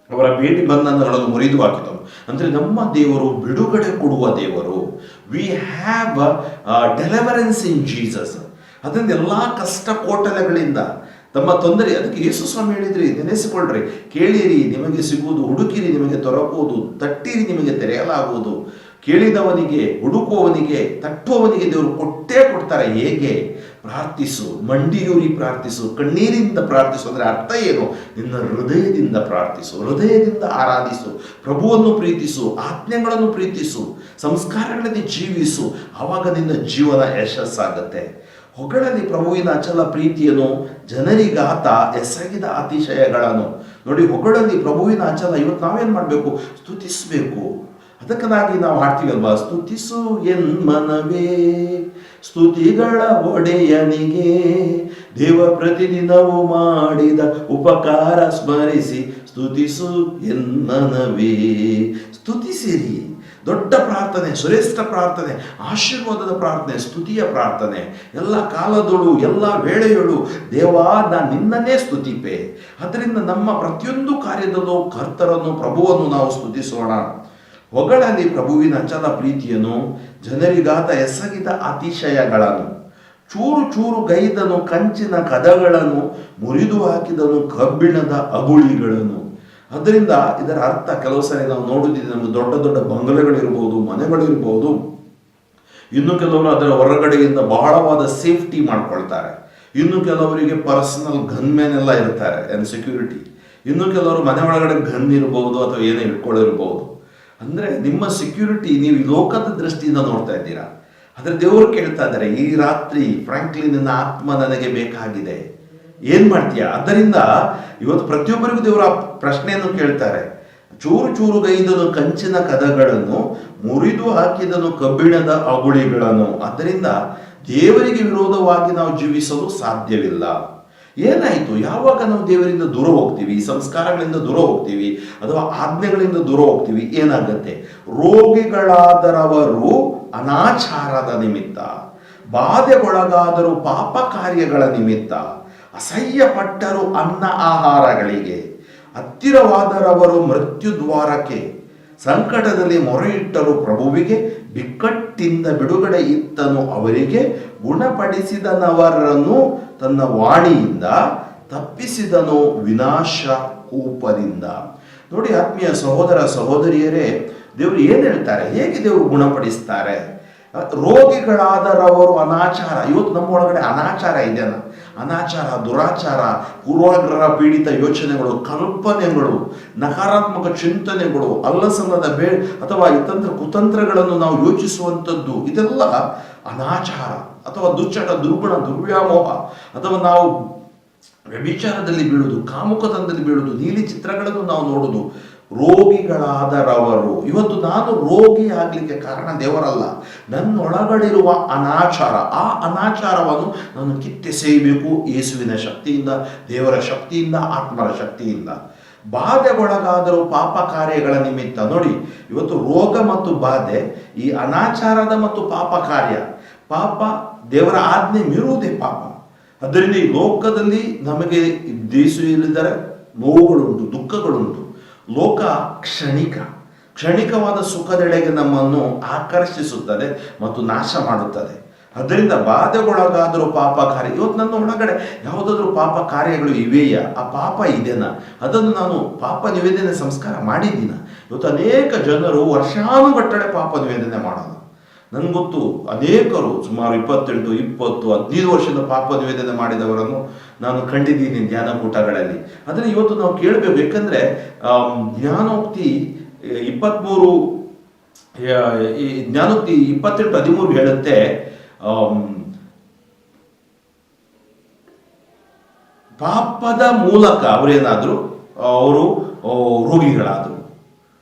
ಅವರ ಬೇಡಿ ಬಂಧನಗಳನ್ನು ಮುರಿದು ಹಾಕಿದನು. ಅಂದ್ರೆ ನಮ್ಮ ದೇವರು ಬಿಡುಗಡೆ ಕೊಡುವ ದೇವರು. We have deliverance in Jesus. ಅದರಿಂದ ಎಲ್ಲಾ ಕಷ್ಟ ಕೋಟಲೆಗಳಿಂದ ತಮ್ಮ ತೊಂದರೆ, ಅದಕ್ಕೆ ಯೇಸು ಸ್ವಾಮಿ ಹೇಳಿದ್ರಿ, ನೆನೆಸಿಕೊಳ್ಳ್ರಿ, ಕೇಳಿರಿ ನಿಮಗೆ ಸಿಗುವುದು, ಹುಡುಕಿರಿ ನಿಮಗೆ ದೊರಕುವುದು, ತಟ್ಟಿರಿ ನಿಮಗೆ ತೆರೆಯಲಾಗುವುದು. ಕೇಳಿದವನಿಗೆ, ಹುಡುಕುವವನಿಗೆ, ತಟ್ಟುವವನಿಗೆ ದೇವರು ಕೊಟ್ಟೇ ಕೊಡ್ತಾರೆ. ಹೇಗೆ? ಪ್ರಾರ್ಥಿಸು, ಮಂಡಿಯೂರಿ ಪ್ರಾರ್ಥಿಸು, ಕಣ್ಣೀರಿಂದ ಪ್ರಾರ್ಥಿಸು. ಅಂದರೆ ಅರ್ಥ ಏನು? ನಿನ್ನ ಹೃದಯದಿಂದ ಪ್ರಾರ್ಥಿಸು, ಹೃದಯದಿಂದ ಆರಾಧಿಸು, ಪ್ರಭುವನ್ನು ಪ್ರೀತಿಸು, ಆಜ್ಞೆಗಳನ್ನು ಪ್ರೀತಿಸು, ಸಂಸ್ಕಾರಗಳಲ್ಲಿ ಜೀವಿಸು. ಆವಾಗ ನಿನ್ನ ಜೀವನ ಯಶಸ್ಸಾಗತ್ತೆ. ಹೊಗಳಲ್ಲಿ ಪ್ರಭುವಿನ ಅಚಲ ಪ್ರೀತಿಯನ್ನು, ಜನರಿಗಾತ ಎಸಗಿದ ಅತಿಶಯಗಳನ್ನು. ನೋಡಿ, ಹೊಗಳಲ್ಲಿ ಪ್ರಭುವಿನ ಅಚಲ. ಇವತ್ತು ನಾವೇನು ಮಾಡಬೇಕು? ಸ್ತುತಿಸಬೇಕು. ಅದಕ್ಕಾಗಿ ನಾವು ಹಾಡ್ತೀವಲ್ವಾ, ಸ್ತುತಿಸು ಎನ್ಮನವೇ ಸ್ತುತಿಗಳ ಒಡೆಯನಿಗೆ, ದೇವ ಪ್ರತಿದಿನವೂ ಮಾಡಿದ ಉಪಕಾರ ಸ್ಮರಿಸಿ ಸ್ತುತಿಸು ಎನ್ಮನವೇ. ಸ್ತುತಿಸಿರಿ. ದೊಡ್ಡ ಪ್ರಾರ್ಥನೆ, ಶ್ರೇಷ್ಠ ಪ್ರಾರ್ಥನೆ, ಆಶೀರ್ವಾದದ ಪ್ರಾರ್ಥನೆ, ಸ್ತುತಿಯ ಪ್ರಾರ್ಥನೆ. ಎಲ್ಲ ಕಾಲದೊಳು, ಎಲ್ಲ ವೇಳೆಯೊಳು ದೇವಾ ನಾನು ನಿನ್ನನ್ನೇ ಸ್ತುತಿಪೆ. ಅದರಿಂದ ನಮ್ಮ ಪ್ರತಿಯೊಂದು ಕಾರ್ಯದಲ್ಲೂ ಕರ್ತರನ್ನು, ಪ್ರಭುವನ್ನು ನಾವು ಸ್ತುತಿಸೋಣ. ಹೊಗಳಲ್ಲಿ ಪ್ರಭುವಿನ ಅಚಲ ಪ್ರೀತಿಯನ್ನು, ಜನರಿಗಾತ ಎಸಗಿದ ಅತಿಶಯಗಳನ್ನು, ಚೂರು ಚೂರು ಗೈದನು ಕಂಚಿನ ಕದಗಳನ್ನು, ಮುರಿದು ಹಾಕಿದನು ಕಬ್ಬಿಣದ ಅಗುಳಿಗಳನ್ನು. ಅದರಿಂದ ಇದರ ಅರ್ಥ ಕೆಲವು ಸಾರಿ ನಾವು ನೋಡುತ್ತಿದ್ದೆ, ನಮಗೆ ದೊಡ್ಡ ದೊಡ್ಡ ಬಂಗಲೆಗಳಿರ್ಬೋದು, ಮನೆಗಳಿರ್ಬೋದು. ಇನ್ನು ಕೆಲವರು ಅದರ ಹೊರಗಡೆಯಿಂದ ಬಹಳವಾದ ಸೇಫ್ಟಿ ಮಾಡ್ಕೊಳ್ತಾರೆ. ಇನ್ನು ಕೆಲವರಿಗೆ ಪರ್ಸನಲ್ ಗನ್ಮೆನ್ ಎಲ್ಲ ಇರ್ತಾರೆ, ಸೆಕ್ಯೂರಿಟಿ. ಇನ್ನು ಕೆಲವರು ಮನೆ ಒಳಗಡೆ ಗನ್ ಇರ್ಬೋದು ಅಥವಾ ಏನೇ ಇಟ್ಕೊಳ್ಳಿರ್ಬೋದು. ಅಂದರೆ ನಿಮ್ಮ ಸೆಕ್ಯೂರಿಟಿ ನೀವು ಲೋಕದ ದೃಷ್ಟಿಯಿಂದ ನೋಡ್ತಾ ಇದ್ದೀರಾ. ಆದರೆ ದೇವರು ಕೇಳ್ತಾ ಇದ್ದಾರೆ, ಈ ರಾತ್ರಿ ಫ್ರಾಂಕ್ಲಿ ನಿನ್ನ ಆತ್ಮ ನನಗೆ ಬೇಕಾಗಿದೆ, ಏನ್ ಮಾಡ್ತೀಯಾ? ಆದ್ದರಿಂದ ಇವತ್ತು ಪ್ರತಿಯೊಬ್ಬರಿಗೂ ದೇವರ ಪ್ರಶ್ನೆಯನ್ನು ಕೇಳ್ತಾರೆ. ಚೂರು ಚೂರು ಗೈದನು ಕಂಚಿನ ಕದಗಳನ್ನು, ಮುರಿದು ಹಾಕಿದನು ಕಬ್ಬಿಣದ ಅಗುಳಿಗಳನ್ನು. ಆದ್ದರಿಂದ ದೇವರಿಗೆ ವಿರೋಧವಾಗಿ ನಾವು ಜೀವಿಸಲು ಸಾಧ್ಯವಿಲ್ಲ. ಏನಾಯಿತು? ಯಾವಾಗ ನಾವು ದೇವರಿಂದ ದೂರ ಹೋಗ್ತೀವಿ, ಸಂಸ್ಕಾರಗಳಿಂದ ದೂರ ಹೋಗ್ತೀವಿ, ಅಥವಾ ಆಜ್ಞೆಗಳಿಂದ ದೂರ ಹೋಗ್ತೀವಿ, ಏನಾಗತ್ತೆ? ರೋಗಿಗಳಾದರವರು ಅನಾಚಾರದ ನಿಮಿತ್ತ, ಬಾಧೆಗೊಳಗಾದರು ಪಾಪ ಕಾರ್ಯಗಳ ನಿಮಿತ್ತ, ಅಸಹ್ಯಪಟ್ಟರು ಅನ್ನ ಆಹಾರಗಳಿಗೆ, ಹತ್ತಿರವಾದರವರು ಮೃತ್ಯುದ್ವಾರಕ್ಕೆ, ಸಂಕಟದಲ್ಲಿ ಮೊರೆಯಿಟ್ಟರು ಪ್ರಭುವಿಗೆ, ಬಿಕ್ಕಟ್ಟಿಂದ ಬಿಡುಗಡೆ ಇತ್ತನು ಅವರಿಗೆ, ಗುಣಪಡಿಸಿದನವರನ್ನು ತನ್ನ ವಾಣಿಯಿಂದ, ತಪ್ಪಿಸಿದನು ವಿನಾಶ ಕೂಪದಿಂದ. ನೋಡಿ ಆತ್ಮೀಯ ಸಹೋದರ ಸಹೋದರಿಯರೇ, ದೇವರು ಏನು ಹೇಳ್ತಾರೆ, ಹೇಗೆ ದೇವರು ಗುಣಪಡಿಸ್ತಾರೆ? ರೋಗಿಗಳಾದರವರು ಅನಾಚಾರ, ಇವತ್ತು ನಮ್ಮ ಒಳಗಡೆ ಅನಾಚಾರ ಇದೆಯಲ್ಲ, ಅನಾಚಾರ, ದುರಾಚಾರ, ಪೂರ್ವಾಗ್ರಹ ಪೀಡಿತ ಯೋಚನೆಗಳು, ಕಲ್ಪನೆಗಳು, ನಕಾರಾತ್ಮಕ ಚಿಂತನೆಗಳು, ಅಲ್ಲಸಲ್ಲದ ಅಥವಾ ಇತಂತ್ರ ಕುತಂತ್ರಗಳನ್ನು ನಾವು ಯೋಚಿಸುವಂಥದ್ದು, ಇದೆಲ್ಲ ಅನಾಚಾರ ಅಥವಾ ದುಶ್ಚಟ, ದುರ್ಗುಣ, ದುರ್ವ್ಯಾಮೋಹ, ಅಥವಾ ನಾವು ವ್ಯಭಿಚಾರದಲ್ಲಿ ಬೀಳುವುದು, ಕಾಮುಕತನದಲ್ಲಿ ಬೀಳುವುದು, ನೀಲಿ ಚಿತ್ರಗಳನ್ನು ನಾವು ನೋಡುವುದು. ರೋಗಿಗಳಾದರವರು, ಇವತ್ತು ನಾನು ರೋಗಿ ಆಗಲಿಕ್ಕೆ ಕಾರಣ ದೇವರಲ್ಲ, ನನ್ನೊಳಗಡಿರುವ ಅನಾಚಾರ. ಆ ಅನಾಚಾರವನ್ನು ನಾನು ಕಿತ್ತೆಸೆಯಬೇಕು ಯೇಸುವಿನ ಶಕ್ತಿಯಿಂದ, ದೇವರ ಶಕ್ತಿಯಿಂದ, ಆತ್ಮರ ಶಕ್ತಿಯಿಂದ. ಬಾಧೆಗೊಳಗಾದರೂ ಪಾಪ ಕಾರ್ಯಗಳ ನಿಮಿತ್ತ. ನೋಡಿ, ಇವತ್ತು ರೋಗ ಮತ್ತು ಬಾಧೆ, ಈ ಅನಾಚಾರದ ಮತ್ತು ಪಾಪ ಕಾರ್ಯ. ಪಾಪ ದೇವರ ಆಜ್ಞೆ ಮೀರುವುದೇ ಪಾಪ. ಅದರಿಂದ ಈ ಲೋಕದಲ್ಲಿ ನಮಗೆ ದೇಶಿದರೆ ನೋವುಗಳುಂಟು, ದುಃಖಗಳುಂಟು. ಲೋಕ ಕ್ಷಣಿಕವಾದ ಸುಖದೆಡೆಗೆ ನಮ್ಮನ್ನು ಆಕರ್ಷಿಸುತ್ತದೆ ಮತ್ತು ನಾಶ ಮಾಡುತ್ತದೆ. ಅದರಿಂದ ಬಾಧೆಗೊಳಗಾದರೂ ಪಾಪ ಕಾರ್ಯ. ಇವತ್ತು ನನ್ನ ಒಳಗಡೆ ಯಾವುದಾದ್ರೂ ಪಾಪ ಕಾರ್ಯಗಳು ಇವೆಯಾ? ಆ ಪಾಪ ಇದೆನಾ? ಅದನ್ನು ನಾನು ಪಾಪ ನಿವೇದನೆ ಸಂಸ್ಕಾರ ಮಾಡಿದ್ದೀನ? ಇವತ್ತು ಅನೇಕ ಜನರು ವರ್ಷಾನುಗಟ್ಟಲೆ ಪಾಪ ನಿವೇದನೆ ಮಾಡೋದು. ನನಗೆ ಗೊತ್ತು, ಅನೇಕರು ಸುಮಾರು 28, 20, 15 ವರ್ಷದ ಪಾಪ ನಿವೇದನೆ ಮಾಡಿದವರನ್ನು ನಾನು ಕಂಡಿದ್ದೀನಿ ಧ್ಯಾನಕೂಟಗಳಲ್ಲಿ. ಅದನ್ನು ಇವತ್ತು ನಾವು ಕೇಳಬೇಕು. ಯಾಕಂದರೆ ಜ್ಞಾನೋಕ್ತಿ 28:13 ಹೇಳುತ್ತೆ, ಪಾಪದ ಮೂಲಕ ಅವರು ರೋಗಿಗಳಾದರು.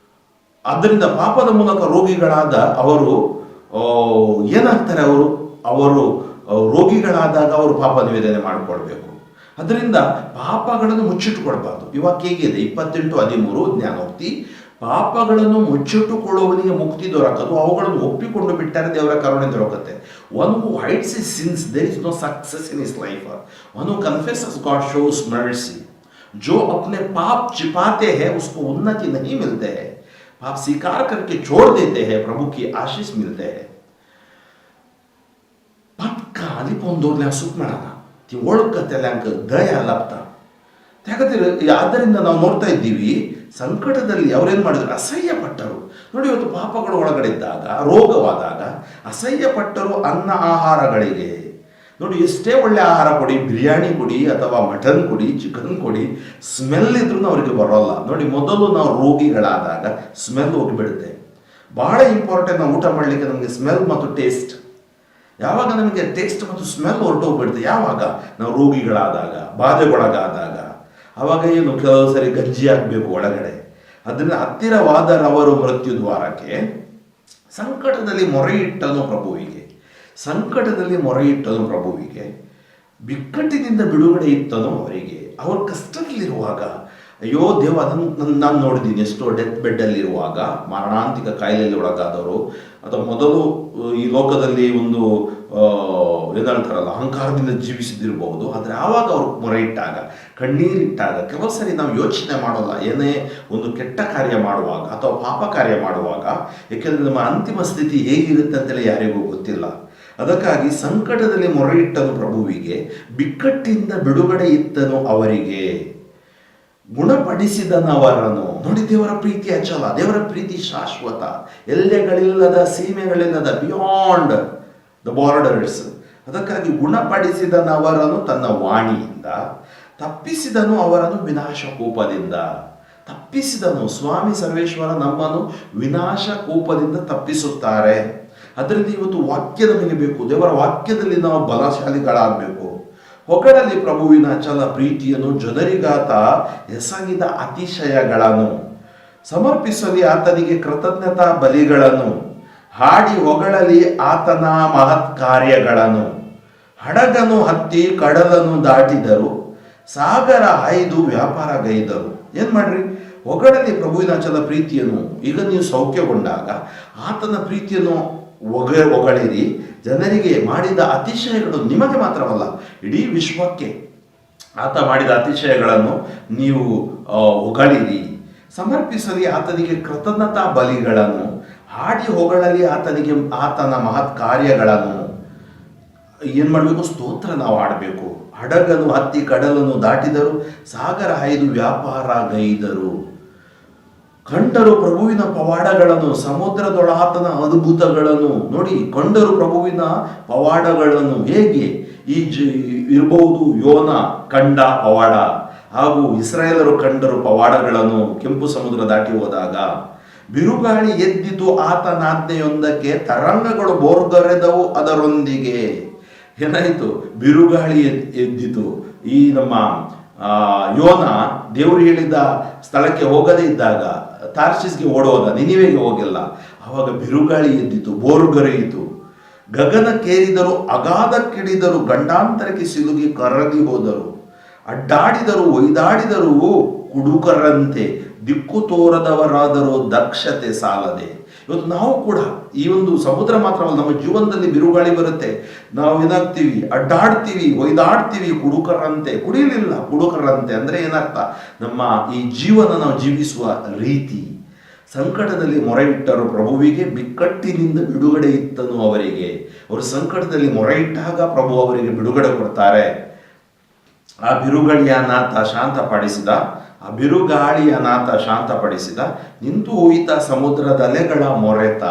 ಆದ್ದರಿಂದ ಪಾಪದ ಮೂಲಕ ರೋಗಿಗಳಾದ ಅವರು ಏನಾಗ್ತಾರೆ? ಅವರು ರೋಗಿಗಳಾದಾಗ ಅವರು ಪಾಪ ನಿವೇದನೆ ಮಾಡಿಕೊಳ್ಬೇಕು. ಅದರಿಂದ ಪಾಪಗಳನ್ನು ಮುಚ್ಚಿಟ್ಟುಕೊಳ್ಬಾರ್ದು. ಇವಾಗ ಹೇಗಿದೆ 28:13 ಜ್ಞಾನೋಕ್ತಿ, ಪಾಪಗಳನ್ನು ಮುಚ್ಚಿಟ್ಟುಕೊಳ್ಳುವವನಿಗೆ ಮುಕ್ತಿ ದೊರಕದು, ಅವುಗಳನ್ನು ಒಪ್ಪಿಕೊಂಡು ಬಿಟ್ಟರೆ ದೇವರ ಕರುಣೆ ದೊರಕುತ್ತೆ. One who hides his sins there is no success in his life. One who confesses God shows mercy. जो अपने पाप छिपाते हैं उसको उन्नति नहीं मिलते हैं. पाप स्वीकार करके छोड़ देते हैं, प्रभु की आशीष मिलते हैं. पक्का ಅಲಿಪೊಂದೋರ್ಲೆ ಸುಕ್ಮಣನ ತಿ ಒಳಕತೆಲ್ಯಾಂಕ ದಯ ಲಪ್ತ ಯಾಕಂದ್ರೆ ಆದ್ದರಿಂದ ನಾವು ನೋಡ್ತಾ ಇದ್ದೀವಿ, ಸಂಕಟದಲ್ಲಿ ಅವರೇನು ಮಾಡಿದ್ರು? ಅಸಹ್ಯಪಟ್ಟರು. ನೋಡಿ, ಇವತ್ತು ಪಾಪಗಳು ಒಳಗಡೆ ಇದ್ದಾಗ, ರೋಗವಾದಾಗ ಅಸಹ್ಯಪಟ್ಟರು ಅನ್ನ ಆಹಾರಗಳಿಗೆ. ನೋಡಿ, ಎಷ್ಟೇ ಒಳ್ಳೆ ಆಹಾರ ಕೊಡಿ, ಬಿರಿಯಾನಿ ಕೊಡಿ ಅಥವಾ ಮಟನ್ ಕೊಡಿ, ಚಿಕನ್ ಕೊಡಿ, ಸ್ಮೆಲ್ ಇದ್ರೂ ಅವರಿಗೆ ಬರೋಲ್ಲ. ನೋಡಿ, ಮೊದಲು ನಾವು ರೋಗಿಗಳಾದಾಗ ಸ್ಮೆಲ್ ಹೋಗಿಬಿಡುತ್ತೆ. ಬಹಳ ಇಂಪಾರ್ಟೆಂಟ್. ನಾವು ಊಟ ಮಾಡಲಿಕ್ಕೆ ನಮಗೆ ಸ್ಮೆಲ್ ಮತ್ತು ಟೇಸ್ಟ್. ಯಾವಾಗ ನಮಗೆ ಟೇಸ್ಟ್ ಮತ್ತು ಸ್ಮೆಲ್ ಹೊರಟೋಗ್ಬಿಡುತ್ತೆ? ಯಾವಾಗ ನಾವು ರೋಗಿಗಳಾದಾಗ, ಬಾಧೆಗೊಳಗಾದಾಗ. ಆವಾಗ ಏನು, ಕೆಲವು ಸರಿ ಗಂಜಿ ಆಗಬೇಕು ಒಳಗಡೆ. ಅದರಿಂದ ಹತ್ತಿರವಾದರವರು ಮೃತ್ಯುದ್ವಾರಕ್ಕೆ, ಸಂಕಟದಲ್ಲಿ ಮೊರೆಯಿಟ್ಟನು ಪ್ರಭುವಿಗೆ, ಬಿಕ್ಕಟ್ಟಿನಿಂದ ಬಿಡುಗಡೆ ಇತ್ತನು ಅವರಿಗೆ. ಅವರು ಕಷ್ಟದಲ್ಲಿರುವಾಗ, ಅಯ್ಯೋ ದೇವ, ನಾನು ನೋಡಿದ್ದೀನಿ ಎಷ್ಟೋ ಡೆತ್ ಬೆಡ್ಡಲ್ಲಿರುವಾಗ, ಮರಣಾಂತಿಕ ಕಾಯಿಲೆಯಲ್ಲಿ ಒಳಗಾದವರು, ಅಥವಾ ಮೊದಲು ಈ ಲೋಕದಲ್ಲಿ ಒಂದು ಏನಂತಾರಲ್ಲ, ಅಹಂಕಾರದಿಂದ ಜೀವಿಸಿದಿರಬಹುದು. ಆದರೆ ಆವಾಗ ಅವರು ಮೊರೆ ಇಟ್ಟಾಗ, ಕಣ್ಣೀರಿಟ್ಟಾಗ, ಕೆಲವು ಸರಿ ನಾವು ಯೋಚನೆ ಮಾಡೋಲ್ಲ, ಏನೇ ಒಂದು ಕೆಟ್ಟ ಕಾರ್ಯ ಮಾಡುವಾಗ ಅಥವಾ ಪಾಪ ಕಾರ್ಯ ಮಾಡುವಾಗ. ಏಕೆಂದರೆ ನಮ್ಮ ಅಂತಿಮ ಸ್ಥಿತಿ ಹೇಗಿರುತ್ತೆ ಅಂತೇಳಿ ಯಾರಿಗೂ ಗೊತ್ತಿಲ್ಲ. ಅದಕ್ಕಾಗಿ ಸಂಕಟದಲ್ಲಿ ಮೊರೆ ಇಟ್ಟನು ಪ್ರಭುವಿಗೆ, ಬಿಕ್ಕಟ್ಟಿಂದ ಬಿಡುಗಡೆ ಇತ್ತನು ಅವರಿಗೆ, ಗುಣಪಡಿಸಿದನವರನ್ನು. ನೋಡಿ, ದೇವರ ಪ್ರೀತಿ ಅಚಲ, ದೇವರ ಪ್ರೀತಿ ಶಾಶ್ವತ, ಎಲ್ಲೆಗಳಿಲ್ಲದ, ಸೀಮೆಗಳಿಲ್ಲದ, ಬಿಯಾಂಡ್ ದ ಬಾರ್ಡರ್ಸ್. ಅದಕ್ಕಾಗಿ ಗುಣಪಡಿಸಿದನವರನ್ನು ತನ್ನ ವಾಣಿಯಿಂದ, ತಪ್ಪಿಸಿದನು ಅವರನ್ನು ವಿನಾಶ ಕೂಪದಿಂದ. ತಪ್ಪಿಸಿದನು ಸ್ವಾಮಿ ಸರ್ವೇಶ್ವರ ನಮ್ಮನ್ನು ವಿನಾಶ ಕೂಪದಿಂದ ತಪ್ಪಿಸುತ್ತಾರೆ. ಅದರಿಂದ ಇವತ್ತು ವಾಕ್ಯ ನಮಗೆ ಬೇಕು. ದೇವರ ವಾಕ್ಯದಲ್ಲಿ ನಾವು ಬಲಶಾಲಿಗಳಾಗಬೇಕು. ಹೊಗಳಲಿ ಪ್ರಭುವಿನ ಅಚಲ ಪ್ರೀತಿಯನ್ನು, ಜನರಿಗಾತ ಎಸಗಿದ ಅತಿಶಯಗಳನ್ನು, ಸಮರ್ಪಿಸಲಿ ಆತನಿಗೆ ಕೃತಜ್ಞತಾ ಬಲಿಗಳನ್ನು, ಹಾಡಿ ಹೊಗಳಲಿ ಆತನ ಮಹತ್ ಕಾರ್ಯಗಳನ್ನು. ಹಡಗನು ಹತ್ತಿ ಕಡಲನ್ನು ದಾಟಿದರು, ಸಾಗರ ಹಾಯ್ದು ವ್ಯಾಪಾರ ಗೈದರು. ಏನ್ ಮಾಡ್ರಿ? ಹೊಗಳಲಿ ಪ್ರಭುವಿನ ಅಚಲ ಪ್ರೀತಿಯನ್ನು. ಈಗ ನೀವು ಸೌಖ್ಯಗೊಂಡಾಗ ಆತನ ಪ್ರೀತಿಯನ್ನು ಹೊಗಳಿರಿ. ಜನರಿಗೆ ಮಾಡಿದ ಅತಿಶಯಗಳು ನಿಮಗೆ ಮಾತ್ರವಲ್ಲ, ಇಡೀ ವಿಶ್ವಕ್ಕೆ ಆತ ಮಾಡಿದ ಅತಿಶಯಗಳನ್ನು ನೀವು ಹೊಗಳಿರಿ. ಸಮರ್ಪಿಸಲಿ ಆತನಿಗೆ ಕೃತಜ್ಞತಾ ಬಲಿಗಳನ್ನು, ಹಾಡಿ ಹೊಗಳಲಿ ಆತನ ಮಹತ್ ಕಾರ್ಯಗಳನ್ನು. ಏನು ಮಾಡಬೇಕು? ಸ್ತೋತ್ರ ನಾವು ಆಡಬೇಕು. ಹಡಗನ್ನು ಹತ್ತಿ ಕಡಲನ್ನು ದಾಟಿದರು, ಸಾಗರ ಹಾಯ್ದು ವ್ಯಾಪಾರ ಗೈದರು. ಕಂಡರು ಪ್ರಭುವಿನ ಪವಾಡಗಳನ್ನು, ಸಮುದ್ರದೊಳಾತನ ಅದ್ಭುತಗಳನ್ನು. ನೋಡಿ, ಕಂಡರು ಪ್ರಭುವಿನ ಪವಾಡಗಳನ್ನು. ಹೇಗೆ ಇರಬಹುದು? ಯೋನ ಕಂಡ ಪವಾಡ ಹಾಗೂ ಇಸ್ರಾಯೇಲರು ಕಂಡರು ಪವಾಡಗಳನ್ನು ಕೆಂಪು ಸಮುದ್ರ ದಾಟಿ ಹೋದಾಗ. ಬಿರುಗಾಳಿ ಎದ್ದಿತು ಆತನಾಜ್ಞೆಯೊಂದಕ್ಕೆ, ತರಂಗಗಳು ಬೋರ್ಗರೆದವು ಅದರೊಂದಿಗೆ. ಏನಾಯಿತು? ಬಿರುಗಾಳಿ ಎದ್ದಿತು. ಈ ನಮ್ಮ ಯೋನ ದೇವರು ಹೇಳಿದ ಸ್ಥಳಕ್ಕೆ ಹೋಗದೇ ಇದ್ದಾಗ ತಾರ್ಷಿಸ್ಗೆ ಓಡೋದ, ನಿನಿವೆಗೆ ಹೋಗಿಲ್ಲ. ಆವಾಗ ಬಿರುಗಾಳಿ ಎದ್ದಿತು, ಬೋರ್ಗರೆಯಿತು. ಗಗನಕ್ಕೇರಿದರು, ಅಗಾಧಕ್ಕಿಳಿದರು, ಗಂಡಾಂತರಕ್ಕೆ ಸಿಲುಗಿ ಕರಗಿ ಹೋದರು. ಅಡ್ಡಾಡಿದರು, ಒಯ್ದಾಡಿದರು ಕುಡುಕರಂತೆ, ದಿಕ್ಕು ತೋರದವರಾದರೂ ದಕ್ಷತೆ ಸಾಲದೆ. ಇವತ್ತು ನಾವು ಕೂಡ ಈ ಒಂದು ಸಮುದ್ರ ಮಾತ್ರವಲ್ಲ, ನಮ್ಮ ಜೀವನದಲ್ಲಿ ಬಿರುಗಾಳಿ ಬರುತ್ತೆ, ನಾವು ಏನಾಗ್ತೀವಿ? ಅಡ್ಡಾಡ್ತೀವಿ, ಒಯ್ದಾಡ್ತೀವಿ ಕುಡುಕರಂತೆ. ಕುಡಿಯಲಿಲ್ಲ, ಕುಡುಕರಂತೆ ಅಂದರೆ ಏನರ್ಥ? ನಮ್ಮ ಈ ಜೀವನ ನಾವು ಜೀವಿಸುವ ರೀತಿ. ಸಂಕಟದಲ್ಲಿ ಮೊರೆ ಇಟ್ಟರು ಪ್ರಭುವಿಗೆ, ಬಿಕ್ಕಟ್ಟಿನಿಂದ ಬಿಡುಗಡೆ ಇತ್ತನು ಅವರಿಗೆ. ಅವರು ಸಂಕಟದಲ್ಲಿ ಮೊರೆ ಇಟ್ಟಾಗ ಪ್ರಭು ಅವರಿಗೆ ಬಿಡುಗಡೆ ಕೊಡ್ತಾರೆ. ಆ ಬಿರುಗಾಳಿಯ ನಾಥ ಶಾಂತಪಡಿಸಿದ, ನಿಂತು ಹೋಯಿತ ಸಮುದ್ರದ ಅಲೆಗಳ ಮೊರೆತ.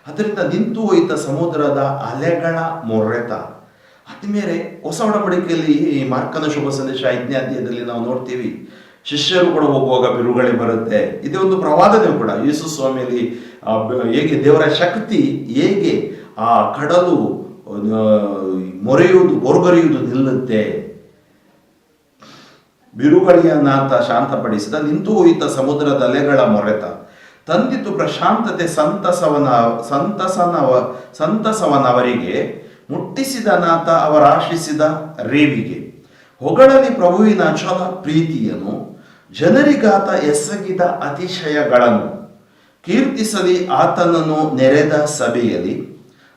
ಅದರಿಂದ ನಿಂತು ಹೋಯಿತ ಸಮುದ್ರದ ಅಲೆಗಳ ಮೊರೆತ. ಆದ್ಮೇಲೆ ಹೊಸ ಒಡಂಬಡಿಕೆಯಲ್ಲಿ ಮಾರ್ಕನ ಶುಭ ಸಂದೇಶ 5ನೇ ಅಧ್ಯಾಯದಲ್ಲಿ ನಾವು ನೋಡ್ತೀವಿ, ಶಿಷ್ಯರು ಕೂಡ ಹೋಗುವಾಗ ಬಿರುಗಾಳಿ ಬರುತ್ತೆ. ಇದೇ ಒಂದು ಪ್ರವಾದನೆ ಕೂಡ. ಯೇಸು ಸ್ವಾಮಿಯಲ್ಲಿ ಹೇಗೆ ದೇವರ ಶಕ್ತಿ, ಹೇಗೆ ಆ ಕಡಲು ಬೋರ್ಗರೆಯುವುದು ನಿಲ್ಲುತ್ತೆ. ಬಿರುಗಾಳಿಯ ನಾಥ ಶಾಂತಪಡಿಸಿದ, ನಿಂತು ಹೋಯಿತ ಸಮುದ್ರದ ಅಲೆಗಳ ಮೊರೆತ. ತಂದಿತು ಪ್ರಶಾಂತತೆ ಸಂತಸವನವರಿಗೆ, ಮುಟ್ಟಿಸಿದ ನಾಥ ಅವರಾಶಿಸಿದ ರೇವಿಗೆ. ಹೊಗಳಲಿ ಪ್ರಭುವಿನ ಅಚಲ ಪ್ರೀತಿಯನ್ನು, ಜನರಿಗಾತ ಎಸಗಿದ ಅತಿಶಯಗಳನ್ನು. ಕೀರ್ತಿಸಲಿ ಆತನನ್ನು ನೆರೆದ ಸಭೆಯಲ್ಲಿ,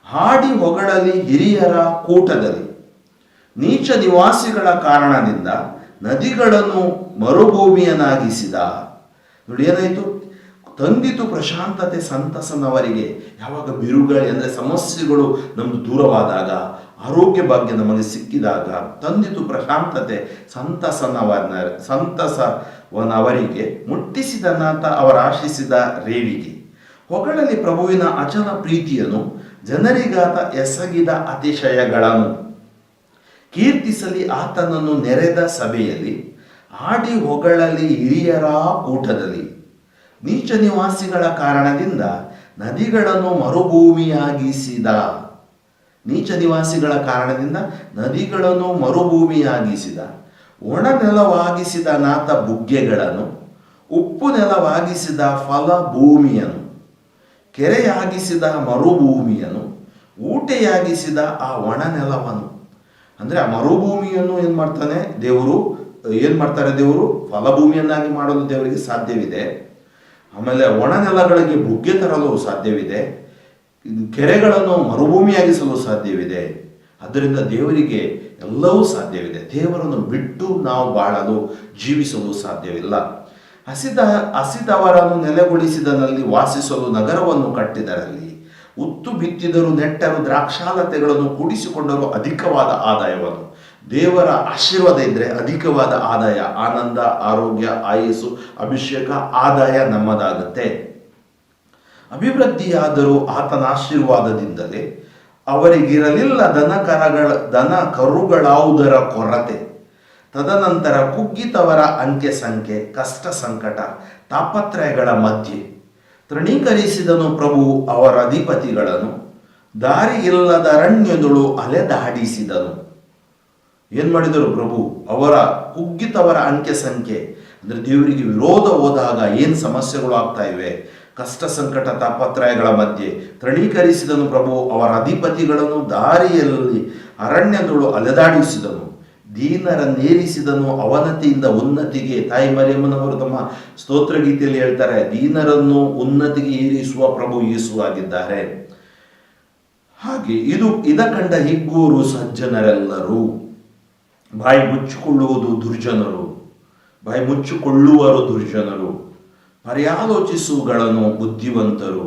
ಹಾಡಿ ಹೊಗಳಲಿ ಹಿರಿಯರ ಕೂಟದಲ್ಲಿ. ನೀಚ ನಿವಾಸಿಗಳ ಕಾರಣದಿಂದ ನದಿಗಳನ್ನು ಮರುಭೂಮಿಯನ್ನಾಗಿಸಿದ. ನೋಡಿ ಏನಾಯಿತು? ತಂದಿತು ಪ್ರಶಾಂತತೆ ಸಂತಸನವರಿಗೆ. ಯಾವಾಗ ಬಿರುಗಾಳಿ ಅಂದರೆ ಸಮಸ್ಯೆಗಳು ನಮ್ದು ದೂರವಾದಾಗ, ಆರೋಗ್ಯ ಭಾಗ್ಯ ನಮಗೆ ಸಿಕ್ಕಿದಾಗ, ತಂದಿತು ಪ್ರಶಾಂತತೆ ಸಂತಸವನವರಿಗೆ, ಮುಟ್ಟಿಸಿದ ನಾಥ ಅವರಾಶಿಸಿದ ರೇವಿಗೆ. ಹೊಗಳಲ್ಲಿ ಪ್ರಭುವಿನ ಅಚಲ ಪ್ರೀತಿಯನ್ನು, ಜನರಿಗಾತ ಎಸಗಿದ ಅತಿಶಯಗಳನ್ನು. ಕೀರ್ತಿಸಲಿ ಆತನನ್ನು ನೆರೆದ ಸಭೆಯಲ್ಲಿ, ಹಾಡಿ ಹೊಗಳಲಿ ಹಿರಿಯರ ಕೂಟದಲ್ಲಿ. ನೀಚ ನಿವಾಸಿಗಳ ಕಾರಣದಿಂದ ನದಿಗಳನ್ನು ಮರುಭೂಮಿಯಾಗಿಸಿದ. ನೀಚ ನಿವಾಸಿಗಳ ಕಾರಣದಿಂದ ನದಿಗಳನ್ನು ಮರುಭೂಮಿಯಾಗಿಸಿದ. ಒಣ ನೆಲವಾಗಿಸಿದ ನಾಥ ಬುಗ್ಗೆಗಳನ್ನು, ಉಪ್ಪು ನೆಲವಾಗಿಸಿದ ಫಲ ಭೂಮಿಯನ್ನು. ಕೆರೆಯಾಗಿಸಿದ ಮರುಭೂಮಿಯನ್ನು, ಊಟೆಯಾಗಿಸಿದ ಆ ಒಣ ನೆಲವನ್ನು. ಅಂದರೆ ಆ ಮರುಭೂಮಿಯನ್ನು ಏನು ಮಾಡ್ತಾರೆ ದೇವರು? ಫಲಭೂಮಿಯನ್ನಾಗಿ ಮಾಡಲು ದೇವರಿಗೆ ಸಾಧ್ಯವಿದೆ. ಆಮೇಲೆ ಒಣ ನೆಲಗಳಿಗೆ ಬುಗ್ಗೆ ತರಲು ಸಾಧ್ಯವಿದೆ. ಕೆರೆಗಳನ್ನು ಮರುಭೂಮಿಯಾಗಿಸಲು ಸಾಧ್ಯವಿದೆ. ಅದರಿಂದ ದೇವರಿಗೆ ಎಲ್ಲವೂ ಸಾಧ್ಯವಿದೆ. ದೇವರನ್ನು ಬಿಟ್ಟು ನಾವು ಬಾಳಲು ಜೀವಿಸಲು ಸಾಧ್ಯವಿಲ್ಲ. ಹಸಿದವರನ್ನು ನೆಲೆಗೊಳಿಸಿದನಲ್ಲಿ, ವಾಸಿಸಲು ನಗರವನ್ನು ಕಟ್ಟಿದರಲ್ಲಿ. ಉತ್ತು ಬಿತ್ತಿದರು, ನೆಟ್ಟರು, ದ್ರಾಕ್ಷಾಲತೆಗಳನ್ನು ಕೂಡಿಸಿಕೊಂಡರು, ಅಧಿಕವಾದ ಆದಾಯವನ್ನು. ದೇವರ ಆಶೀರ್ವಾದ ಇದ್ದರೆ ಅಧಿಕವಾದ ಆದಾಯ, ಆನಂದ, ಆರೋಗ್ಯ, ಆಯಸ್ಸು, ಅಭಿಷೇಕ, ಆದಾಯ ನಮ್ಮದಾಗುತ್ತೆ. ಅಭಿವೃದ್ಧಿಯಾದರೂ ಆತನ ಆಶೀರ್ವಾದದಿಂದಲೇ. ಅವರಿಗಿರಲಿಲ್ಲ ದನ ಕರುಗಳಾವುದರ ಕೊರತೆ. ತದನಂತರ ಕುಗ್ಗಿತವರ ಅಂಕೆ ಸಂಖ್ಯೆ, ಕಷ್ಟ ಸಂಕಟ, ತಾಪತ್ರಯಗಳ ಮಧ್ಯೆ. ತೃಣೀಕರಿಸಿದನು ಪ್ರಭು ಅವರ ಅಧಿಪತಿಗಳನ್ನು, ದಾರಿ ಇಲ್ಲದ ಅರಣ್ಯದಳು ಅಲೆದಾಡಿಸಿದನು. ಏನು ಮಾಡಿದರು ಪ್ರಭು? ಅವರ ಕುಗ್ಗಿತವರ ಅಂಕೆ ಸಂಖ್ಯೆ ಅಂದರೆ ದೇವರಿಗೆ ವಿರೋಧ ಹೋದಾಗ ಏನು ಸಮಸ್ಯೆಗಳು ಆಗ್ತಾ ಇವೆ, ಕಷ್ಟ ಸಂಕಟ ತಾಪತ್ರಯಗಳ ಮಧ್ಯೆ. ತೃಣೀಕರಿಸಿದನು ಪ್ರಭು ಅವರ ಅಧಿಪತಿಗಳನ್ನು, ದಾರಿಯಲ್ಲಿ ಅರಣ್ಯದಳು ಅಲೆದಾಡಿಸಿದನು. ದೀನರನ್ನೇರಿಸಿದನು ಅವನತಿಯಿಂದ ಉನ್ನತಿಗೆ. ತಾಯಿ ಮರಿಯಮ್ಮನವರು ತಮ್ಮ ಸ್ತೋತ್ರ ಗೀತೆಯಲ್ಲಿ ಹೇಳ್ತಾರೆ, ದೀನರನ್ನು ಉನ್ನತಿಗೆ ಏರಿಸುವ ಪ್ರಭು ಯೇಸು ಆಗಿದ್ದಾರೆ. ಹಾಗೆ ಇದ ಕಂಡ ಹಿಗ್ಗೂರು ಸಜ್ಜನರೆಲ್ಲರೂ. ಬಾಯಿ ಮುಚ್ಚಿಕೊಳ್ಳುವುದು ದುರ್ಜನರು, ಬಾಯಿ ಮುಚ್ಚಿಕೊಳ್ಳುವರು ದುರ್ಜನರು. ಪರ್ಯಾಲೋಚಿಸುವುಗಳನ್ನು ಬುದ್ಧಿವಂತರು,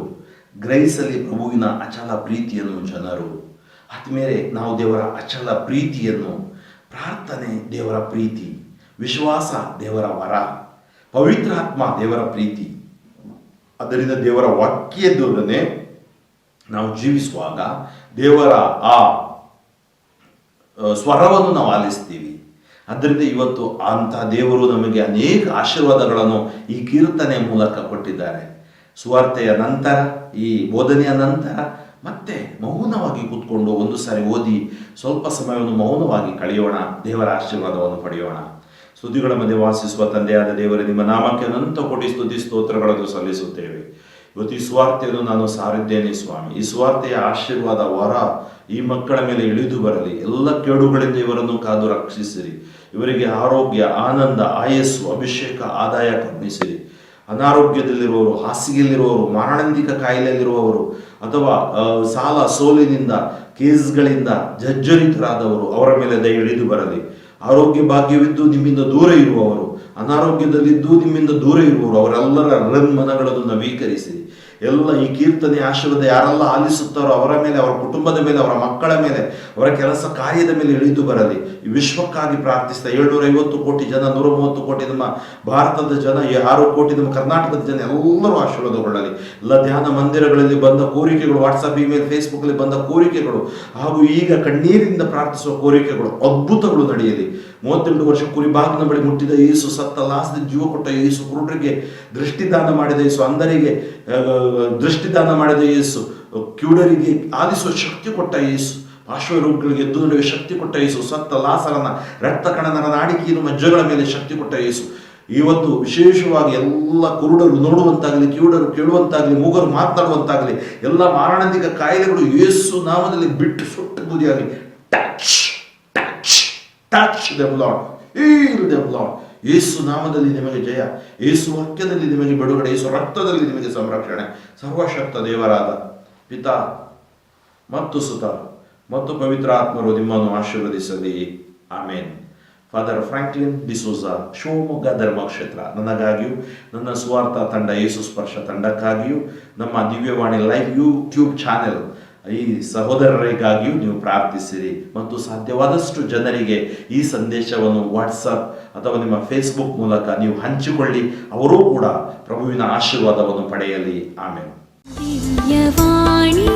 ಗ್ರಹಿಸಲಿ ಪ್ರಭುವಿನ ಅಚಲ ಪ್ರೀತಿಯನ್ನು ಜನರು. ಆದ್ಮೇಲೆ ನಾವು ದೇವರ ಅಚಲ ಪ್ರೀತಿಯನ್ನು, ಪ್ರಾರ್ಥನೆ ದೇವರ ಪ್ರೀತಿ, ವಿಶ್ವಾಸ ದೇವರ ವರ, ಪವಿತ್ರಾತ್ಮ ದೇವರ ಪ್ರೀತಿ. ಅದರಿಂದ ದೇವರ ವಾಕ್ಯದೊಡನೆ ನಾವು ಜೀವಿಸುವಾಗ ದೇವರ ಆ ಸ್ವರವನ್ನು ನಾವು ಆಲಿಸ್ತೀವಿ. ಅದರಿಂದ ಇವತ್ತು ಅಂತ ದೇವರು ನಮಗೆ ಅನೇಕ ಆಶೀರ್ವಾದಗಳನ್ನು ಈ ಕೀರ್ತನೆಯ ಮೂಲಕ ಕೊಟ್ಟಿದ್ದಾರೆ. ಸುವಾರ್ತೆಯ ನಂತರ, ಈ ಬೋಧನೆಯ ನಂತರ ಮತ್ತೆ ಮೌನವಾಗಿ ಕೂತ್ಕೊಂಡು ಒಂದು ಸಾರಿ ಓದಿ ಸ್ವಲ್ಪ ಸಮಯವನ್ನು ಮೌನವಾಗಿ ಕಳೆಯೋಣ, ದೇವರ ಆಶೀರ್ವಾದವನ್ನು ಪಡೆಯೋಣ. ಸ್ತುತಿಗಳ ಮಧ್ಯೆ ವಾಸಿಸುವ ತಂದೆಯಾದ ದೇವರೇ, ನಿಮ್ಮ ನಾಮಕ್ಕೆ ಅನಂತ ಕೋಟಿ ಸ್ತುತಿ ಸ್ತೋತ್ರಗಳನ್ನು ಸಲ್ಲಿಸುತ್ತೇವೆ. ಇವತ್ತು ಈ ಸ್ವಾರ್ಥೆಯನ್ನು ನಾನು ಸಾರಿದ್ದೇನೆ ಸ್ವಾಮಿ. ಈ ಸ್ವಾರ್ಥೆಯ ಆಶೀರ್ವಾದ ವರ ಈ ಮಕ್ಕಳ ಮೇಲೆ ಇಳಿದು ಬರಲಿ. ಎಲ್ಲ ಕೇಡುಗಳಿಂದ ಇವರನ್ನು ಕಾದು ರಕ್ಷಿಸಿರಿ. ಇವರಿಗೆ ಆರೋಗ್ಯ, ಆನಂದ, ಆಯಸ್ಸು, ಅಭಿಷೇಕ, ಆದಾಯ ಕರುಣಿಸಿರಿ. ಅನಾರೋಗ್ಯದಲ್ಲಿರುವವರು, ಹಾಸಿಗೆಯಲ್ಲಿರುವವರು, ಮಾರಣಾಂತಿಕ ಕಾಯಿಲೆಯಲ್ಲಿರುವವರು, ಅಥವಾ ಸಾಲ ಸೋಲಿನಿಂದ, ಕೇಸ್ಗಳಿಂದ ಜರ್ಜರಿತರಾದವರು, ಅವರ ಮೇಲೆ ದಯ ಇಳಿದು ಬರಲಿ. ಆರೋಗ್ಯ ಭಾಗ್ಯವಿದ್ದು ನಿಮ್ಮಿಂದ ದೂರ ಇರುವವರು, ಅನಾರೋಗ್ಯದಲ್ಲಿದ್ದು ನಿಮ್ಮಿಂದ ದೂರ ಇರುವವರು, ಅವರೆಲ್ಲರ ಮನಗಳನ್ನು ನವೀಕರಿಸಿ. ಎಲ್ಲ ಈ ಕೀರ್ತನೆ ಆಶೀರ್ವಾದ ಯಾರೆಲ್ಲ ಆಲಿಸುತ್ತಾರೋ ಅವರ ಮೇಲೆ, ಅವರ ಕುಟುಂಬದ ಮೇಲೆ, ಅವರ ಮಕ್ಕಳ ಮೇಲೆ, ಅವರ ಕೆಲಸ ಕಾರ್ಯದ ಮೇಲೆ ಇಳಿದು ಬರಲಿ. ಈ ವಿಶ್ವಕ್ಕಾಗಿ ಪ್ರಾರ್ಥಿಸ್ತಾ 750 ಕೋಟಿ ಜನ, 130 ಕೋಟಿ ನಮ್ಮ ಭಾರತದ ಜನ, 6 ಕೋಟಿ ನಮ್ಮ ಕರ್ನಾಟಕದ ಜನ ಎಲ್ಲರೂ ಆಶೀರ್ವಾದಗೊಳ್ಳಲಿ. ಎಲ್ಲ ಧ್ಯಾನ ಮಂದಿರಗಳಲ್ಲಿ ಬಂದ ಕೋರಿಕೆಗಳು, ವಾಟ್ಸಪ್, ಇಮೇಲ್, ಫೇಸ್ಬುಕ್ಲಿ ಬಂದ ಕೋರಿಕೆಗಳು, ಹಾಗೂ ಈಗ ಕಣ್ಣೀರಿಂದ ಪ್ರಾರ್ಥಿಸುವ ಕೋರಿಕೆಗಳು, ಅದ್ಭುತಗಳು ನಡೆಯಲಿ. 38 ವರ್ಷ ಕುರಿ ಬಾಗಿನ ಬಳಿ ಮುಟ್ಟಿದ ಯೇಸು, ಸತ್ತ ಲಾಸ್ದ ಜೀವ ಕೊಟ್ಟ ಯೇಸು, ಕುರುಡರಿಗೆ ದೃಷ್ಟಿದಾನ ಮಾಡಿದ ಯೇಸು, ಅಂಧರಿಗೆ ದೃಷ್ಟಿದಾನ ಮಾಡಿದ ಯೇಸು, ಕಿವುಡರಿಗೆ ಆಲಿಸುವ ಶಕ್ತಿ ಕೊಟ್ಟ ಯೇಸು, ಪಾರ್ಶ್ವರೋಗಿಗಳಿಗೆ ಎದ್ದು ನಡೆಯುವ ಶಕ್ತಿ ಕೊಟ್ಟ ಯೇಸು, ಸತ್ತ ಲಾಸರನ ರಕ್ತ ಕಣನ ನಾಡಿಕೆಯನ್ನು ಮಜ್ಜಗಳ ಮೇಲೆ ಶಕ್ತಿ ಕೊಟ್ಟ ಯೇಸು. ಇವತ್ತು ವಿಶೇಷವಾಗಿ ಎಲ್ಲ ಕುರುಡರು ನೋಡುವಂತಾಗಲಿ, ಕಿವುಡರು ಕೇಳುವಂತಾಗಲಿ, ಮೂಗರು ಮಾತನಾಡುವಂತಾಗಲಿ, ಎಲ್ಲ ಮಾರಣಾಂತಿಕ ಕಾಯಿಲೆಗಳು ಯೇಸು ನಾಮದಲ್ಲಿ ಬಿಟ್ಟು ಸುಟ್ಟು ಬೂದಿಯಾಗಲಿ. Touch touch touch them Lord, heal them Lord. Yesu ನಾಮದಲ್ಲಿ ನಿಮಗೆ ಜಯ, ಯೇಸು ವಾಕ್ಯದಲ್ಲಿ ನಿಮಗೆ ಬಿಡುಗಡೆ, ಯೇಸು ರಕ್ತದಲ್ಲಿ ನಿಮಗೆ ಸಂರಕ್ಷಣೆ. ಸರ್ವಶಕ್ತ ದೇವರಾದ ಪಿತಾ ಮತ್ತು ಸುತ ಮತ್ತು ಪವಿತ್ರ ಆತ್ಮರು ನಿಮ್ಮನ್ನು ಆಶೀರ್ವದಿಸಲಿ. Amen. Father Franklin D'Souza, Shivamogga ಧರ್ಮಕ್ಷೇತ್ರ. ನನಗಾಗಿಯೂ, ನನ್ನ ಸ್ವಾರ್ಥ ತಂಡ ಯೇಸು ಸ್ಪರ್ಶ ತಂಡಕ್ಕಾಗಿಯೂ, ನಮ್ಮ ದಿವ್ಯವಾಣಿ ಲೈವ್ ಯೂಟ್ಯೂಬ್ ಚಾನೆಲ್ ಈ ಸಹೋದರರಿಗಾಗಿಯೂ ನೀವು ಪ್ರಾರ್ಥಿಸಿರಿ. ಮತ್ತು ಸಾಧ್ಯವಾದಷ್ಟು ಜನರಿಗೆ ಈ ಸಂದೇಶವನ್ನು ವಾಟ್ಸಪ್ ಅಥವಾ ನಿಮ್ಮ ಫೇಸ್ಬುಕ್ ಮೂಲಕ ನೀವು ಹಂಚಿಕೊಳ್ಳಿ. ಅವರೂ ಕೂಡ ಪ್ರಭುವಿನ ಆಶೀರ್ವಾದವನ್ನು ಪಡೆಯಲಿ. ಆಮೇಲೆ ದಿವ್ಯವಾಣಿ.